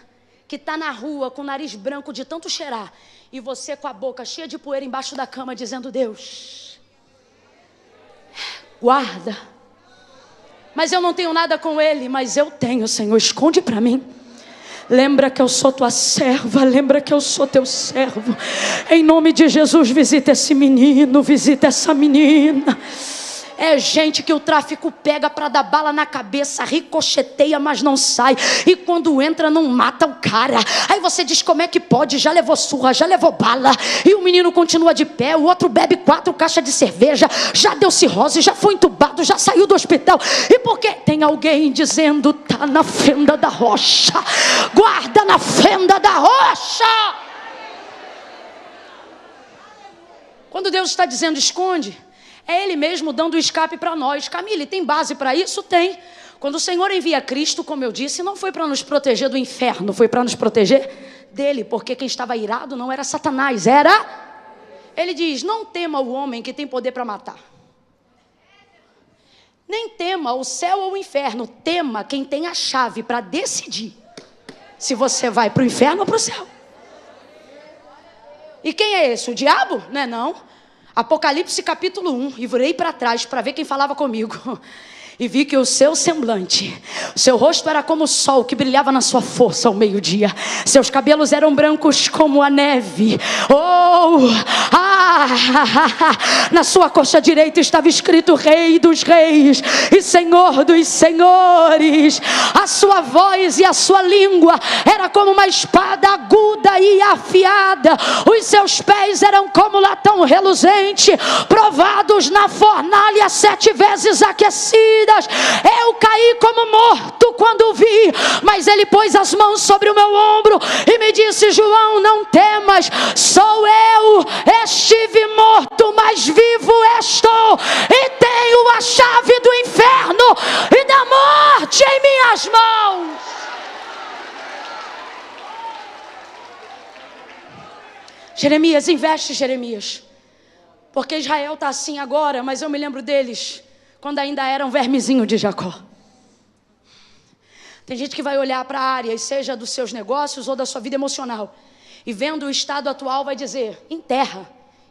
que está na rua com o nariz branco de tanto cheirar. E você com a boca cheia de poeira embaixo da cama dizendo: Deus, guarda. Mas eu não tenho nada com ele. Mas eu tenho, Senhor, esconde para mim. Lembra que eu sou tua serva, lembra que eu sou teu servo. Em nome de Jesus, visita esse menino, visita essa menina. É gente que o tráfico pega para dar bala na cabeça, ricocheteia, mas não sai. E quando entra, não mata o cara. Aí você diz: como é que pode? Já levou surra, já levou bala. E o menino continua de pé, o outro bebe 4 caixas de cerveja, já deu cirrose, já foi entubado, já saiu do hospital. E por quê? Tem alguém dizendo: tá na fenda da rocha. Guarda na fenda da rocha. Quando Deus está dizendo esconde, é Ele mesmo dando o escape para nós. Camille, tem base para isso? Tem. Quando o Senhor envia Cristo, como eu disse, não foi para nos proteger do inferno, foi para nos proteger dele. Porque quem estava irado não era Satanás, era... Ele diz: não tema o homem que tem poder para matar. Nem tema o céu ou o inferno. Tema quem tem a chave para decidir se você vai para o inferno ou para o céu. E quem é esse? O diabo? Não é não. Apocalipse capítulo 1, e virei para trás para ver quem falava comigo. E vi que o seu semblante, o seu rosto era como o sol que brilhava na sua força ao meio-dia. Seus cabelos eram brancos como a neve. Na sua coxa direita estava escrito: Rei dos Reis e Senhor dos Senhores. A sua voz e a sua língua era como uma espada aguda e afiada. Os seus pés eram como latão reluzente, provados na fornalha 7 vezes aquecida. Eu caí como morto quando vi, mas ele pôs as mãos sobre o meu ombro e me disse: João, não temas, sou eu, estive morto, mas vivo estou, e tenho a chave do inferno e da morte em minhas mãos. Jeremias, investe, Jeremias, porque Israel está assim agora, mas eu me lembro deles quando ainda era um vermezinho de Jacó. Tem gente que vai olhar para áreas, seja dos seus negócios ou da sua vida emocional, e vendo o estado atual vai dizer: enterra,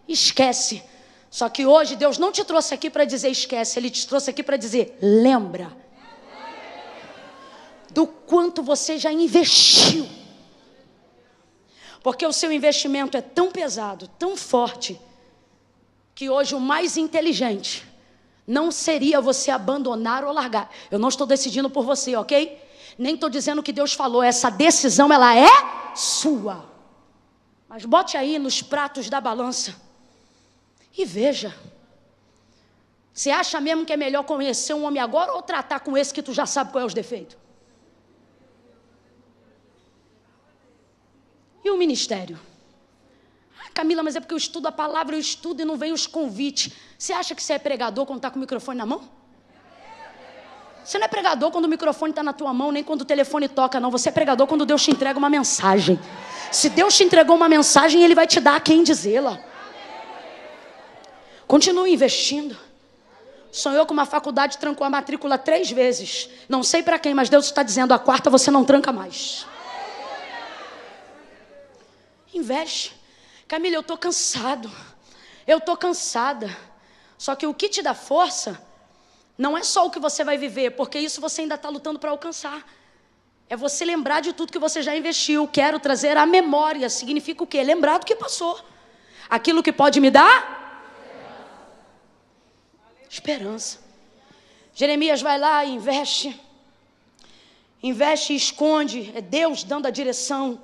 esquece. Só que hoje Deus não te trouxe aqui para dizer esquece, Ele te trouxe aqui para dizer: lembra do quanto você já investiu. Porque o seu investimento é tão pesado, tão forte, que hoje o mais inteligente não seria você abandonar ou largar. Eu não estou decidindo por você, ok? Nem estou dizendo o que Deus falou. Essa decisão, ela é sua. Mas bote aí nos pratos da balança e veja. Você acha mesmo que é melhor conhecer um homem agora ou tratar com esse que tu já sabe qual é os defeitos? E o ministério? Camila, mas é porque eu estudo a palavra, eu estudo e não vem os convites. Você acha que você é pregador quando está com o microfone na mão? Você não é pregador quando o microfone está na tua mão, nem quando o telefone toca, não. Você é pregador quando Deus te entrega uma mensagem. Se Deus te entregou uma mensagem, Ele vai te dar a quem dizê-la. Continue investindo. Sonhou com uma faculdade, trancou a matrícula 3 vezes. Não sei para quem, mas Deus está dizendo, a 4ª você não tranca mais. Investe. Camila, eu estou cansado. Eu estou cansada. Só que o que te dá força não é só o que você vai viver, porque isso você ainda está lutando para alcançar. É você lembrar de tudo que você já investiu. Quero trazer a memória. Significa o quê? Lembrar do que passou. Aquilo que pode me dar? Esperança. Jeremias vai lá e investe. Investe e esconde. É Deus dando a direção.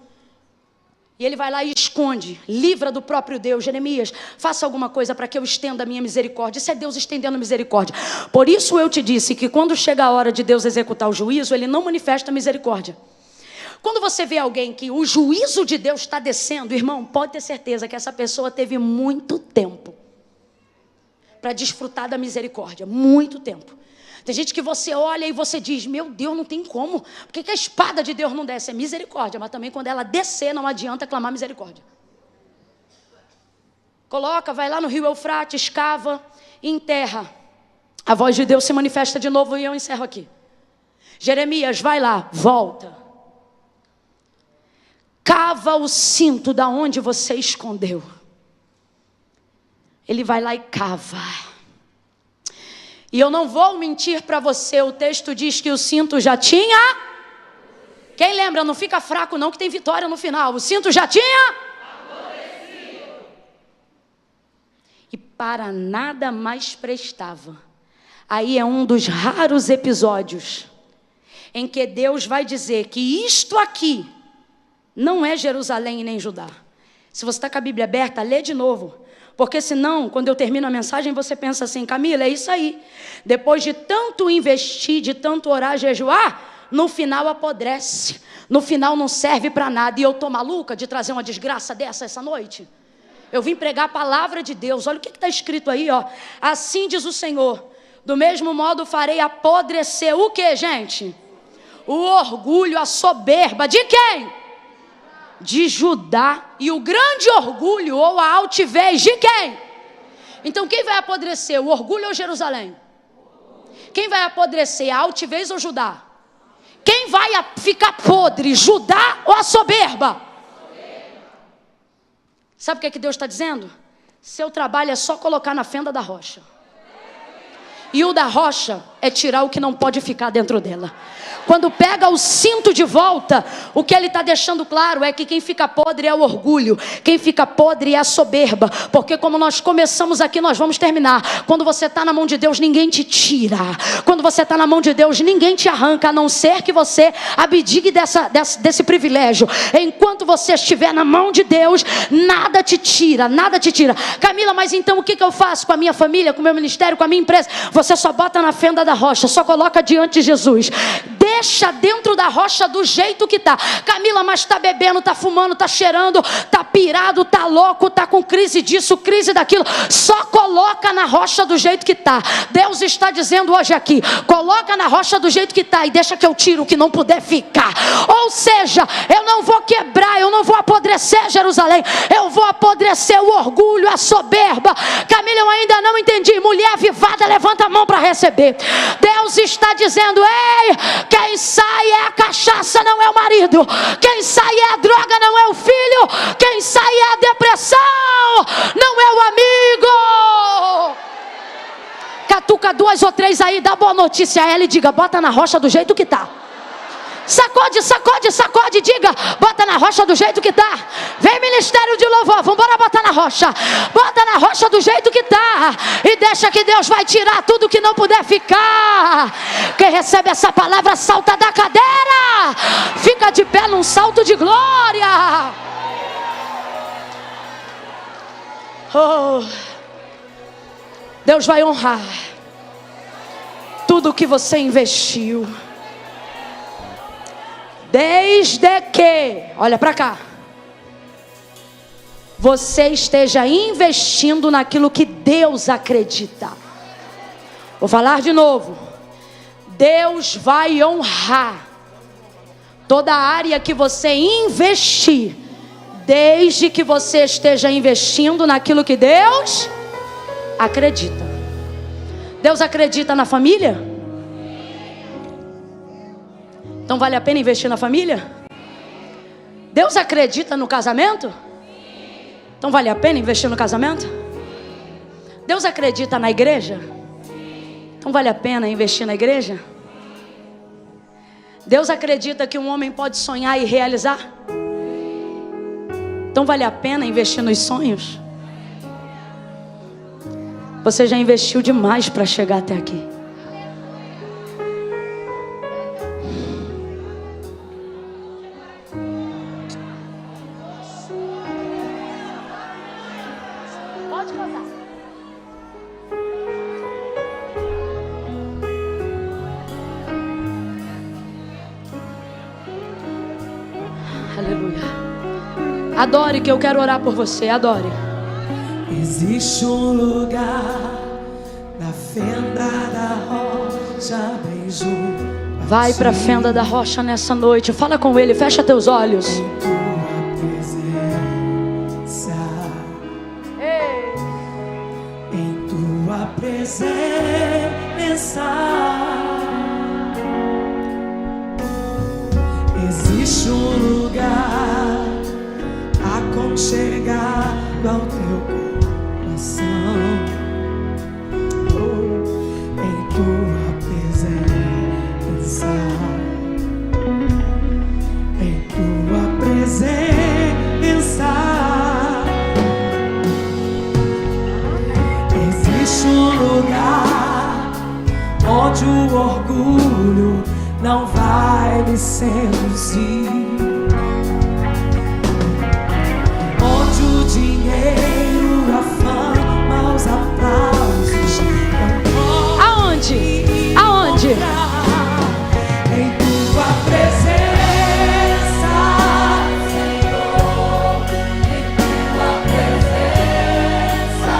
E ele vai lá e esconde, livra do próprio Deus. Jeremias, faça alguma coisa para que eu estenda a minha misericórdia. Isso é Deus estendendo a misericórdia. Por isso eu te disse que quando chega a hora de Deus executar o juízo, Ele não manifesta misericórdia. Quando você vê alguém que o juízo de Deus está descendo, irmão, pode ter certeza que essa pessoa teve muito tempo para desfrutar da misericórdia. Muito tempo. Tem gente que você olha e você diz, meu Deus, não tem como. Por que a espada de Deus não desce? É misericórdia, mas também quando ela descer, não adianta clamar misericórdia. Coloca, vai lá no rio Eufrates, cava e enterra. A voz de Deus se manifesta de novo e eu encerro aqui. Jeremias, vai lá, volta. Cava o cinto da onde você escondeu. Ele vai lá e cava. E eu não vou mentir para você, o texto diz que o cinto já tinha... Quem lembra, não fica fraco não, que tem vitória no final. O cinto já tinha... E para nada mais prestava. Aí é um dos raros episódios em que Deus vai dizer que isto aqui não é Jerusalém e nem Judá. Se você está com a Bíblia aberta, lê de novo. Porque senão, quando eu termino a mensagem, você pensa assim, Camila, é isso aí. Depois de tanto investir, de tanto orar, jejuar, no final apodrece. No final não serve para nada. E eu estou maluca de trazer uma desgraça dessa essa noite? Eu vim pregar a palavra de Deus. Olha o que está escrito aí, ó. Assim diz o Senhor. Do mesmo modo farei apodrecer o que, gente? O orgulho, a soberba. De quem? De Judá. E o grande orgulho ou a altivez de quem? Então quem vai apodrecer, o orgulho ou Jerusalém? Quem vai apodrecer, a altivez ou Judá? Quem vai ficar podre, Judá ou a soberba? Sabe o que é que Deus está dizendo? Seu trabalho é só colocar na fenda da rocha. E o da rocha é tirar o que não pode ficar dentro dela. Quando pega o cinto de volta, o que ele está deixando claro é que quem fica podre é o orgulho. Quem fica podre é a soberba. Porque como nós começamos aqui, nós vamos terminar. Quando você está na mão de Deus, ninguém te tira. Quando você está na mão de Deus, ninguém te arranca. A não ser que você abdique desse privilégio. Enquanto você estiver na mão de Deus, nada te tira, nada te tira. Camila, mas então o que eu faço com a minha família, com o meu ministério, com a minha empresa? Você só bota na fenda da rocha, só coloca diante de Jesus. Deixa dentro da rocha do jeito que tá. Camila, mas tá bebendo, tá fumando, tá cheirando, tá pirado, tá louco, tá com crise disso, crise daquilo. Só coloca na rocha do jeito que tá. Deus está dizendo hoje aqui, coloca na rocha do jeito que tá e deixa que eu tiro o que não puder ficar. Ou seja, eu não vou quebrar, eu não vou apodrecer Jerusalém, eu vou apodrecer o orgulho, a soberba. Camila, eu ainda não entendi. Mulher avivada, levanta a mão para receber. Deus está dizendo, ei, quem sai é a cachaça, não é o marido. Quem sai é a droga, não é o filho. Quem sai é a depressão, não é o amigo. Catuca 2 ou 3 aí, dá boa notícia a ela e diga, bota na rocha do jeito que tá. Sacode, sacode, sacode. Diga, bota na rocha do jeito que tá. Vem ministério de louvor, vambora botar na rocha. Bota na rocha do jeito que tá. E deixa que Deus vai tirar tudo que não puder ficar. Quem recebe essa palavra salta da cadeira. Fica de pé num salto de glória. Oh, Deus vai honrar tudo que você investiu. Desde que, olha para cá, você esteja investindo naquilo que Deus acredita. Vou falar de novo. Deus vai honrar toda a área que você investir, desde que você esteja investindo naquilo que Deus acredita. Deus acredita na família? Então vale a pena investir na família? Deus acredita no casamento? Então vale a pena investir no casamento? Deus acredita na igreja? Então vale a pena investir na igreja? Deus acredita que um homem pode sonhar e realizar? Então vale a pena investir nos sonhos? Você já investiu demais para chegar até aqui. Pode casar. Aleluia. Adore, que eu quero orar por você. Adore. Existe um lugar na fenda da rocha bem junto. Vai para a fenda da rocha nessa noite. Fala com ele, fecha teus olhos. Em tua presença, existe um lugar aconchegado ao teu coração. Em tua presença, em tua presença, existe um lugar onde o orgulho não vai me seduzir, onde o dinheiro, a fama, os aplausos não podem. Aonde? Aonde? Em tua presença, Senhor, em tua presença,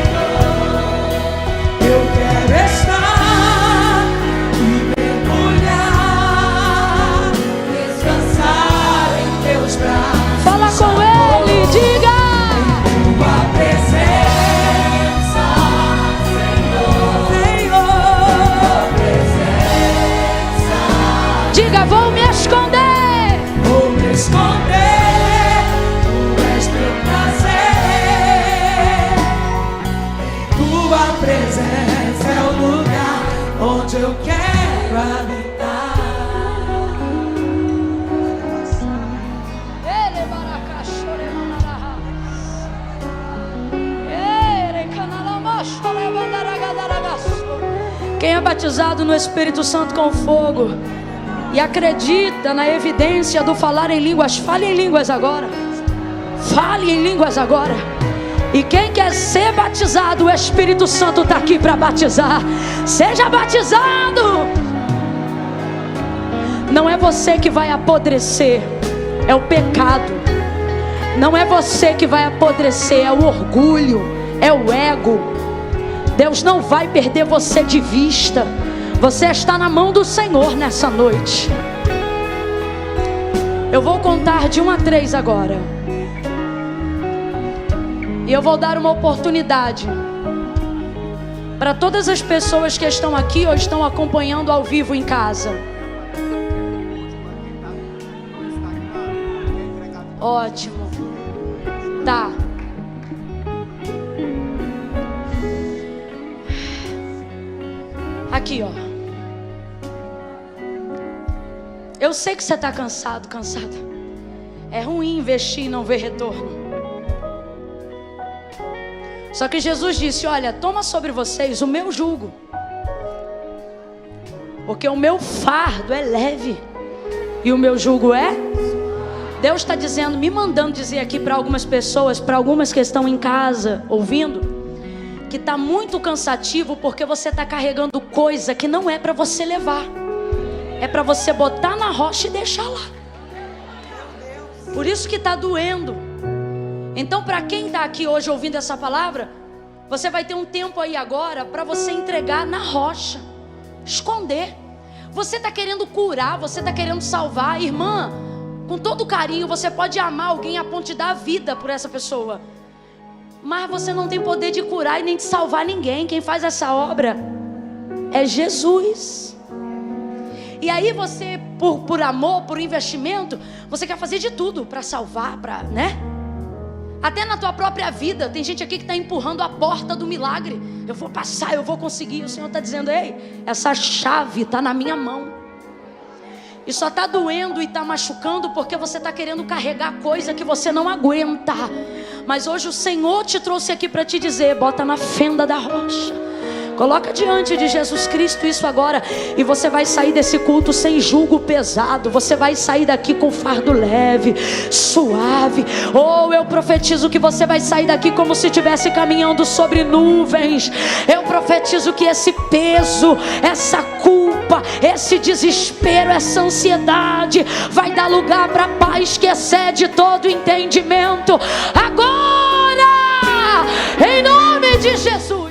Senhor, eu quero estar e mergulhar, descansar em teus braços. Fala com ele, diga. Tua presença, Senhor, Diga, vou me esconder. vou me esconder, tu és meu prazer. Tua presença é o lugar onde eu quero habitar. Quem é batizado no Espírito Santo com fogo e acredita na evidência do falar em línguas, fale em línguas agora. Fale em línguas agora. E quem quer ser batizado, o Espírito Santo está aqui para batizar. Seja batizado. Não é você que vai apodrecer, é o pecado. Não é você que vai apodrecer, é o orgulho, é o ego. Deus não vai perder você de vista. Você está na mão do Senhor nessa noite. Eu vou contar de 1 a 3 agora. E eu vou dar uma oportunidade para todas as pessoas que estão aqui ou estão acompanhando ao vivo em casa. Ótimo. Tá. Aqui, ó. Eu sei que você está cansado, cansada. É ruim investir e não ver retorno. Só que Jesus disse: olha, toma sobre vocês o meu jugo, porque o meu fardo é leve e o meu jugo é... Deus está dizendo, me mandando dizer aqui para algumas pessoas, para algumas que estão em casa ouvindo, que está muito cansativo porque você está carregando coisa que não é para você levar. É para você botar na rocha e deixar lá. Por isso que está doendo. Então, para quem está aqui hoje ouvindo essa palavra, você vai ter um tempo aí agora para você entregar na rocha, esconder. Você está querendo curar, você está querendo salvar, irmã. Com todo carinho, você pode amar alguém a ponto de dar a vida por essa pessoa, mas você não tem poder de curar e nem de salvar ninguém. Quem faz essa obra é Jesus. E aí você, por amor, por investimento, você quer fazer de tudo para salvar, né? Até na tua própria vida, tem gente aqui que está empurrando a porta do milagre. Eu vou passar, eu vou conseguir. O Senhor está dizendo, ei, essa chave está na minha mão. E só está doendo e está machucando porque você está querendo carregar coisa que você não aguenta. Mas hoje o Senhor te trouxe aqui para te dizer, bota na fenda da rocha. Coloca diante de Jesus Cristo isso agora. E você vai sair desse culto sem jugo pesado. Você vai sair daqui com fardo leve, suave. Oh, eu profetizo que você vai sair daqui como se estivesse caminhando sobre nuvens. Eu profetizo que esse peso, essa culpa, esse desespero, essa ansiedade vai dar lugar para a paz que excede todo entendimento. Agora, em nome de Jesus.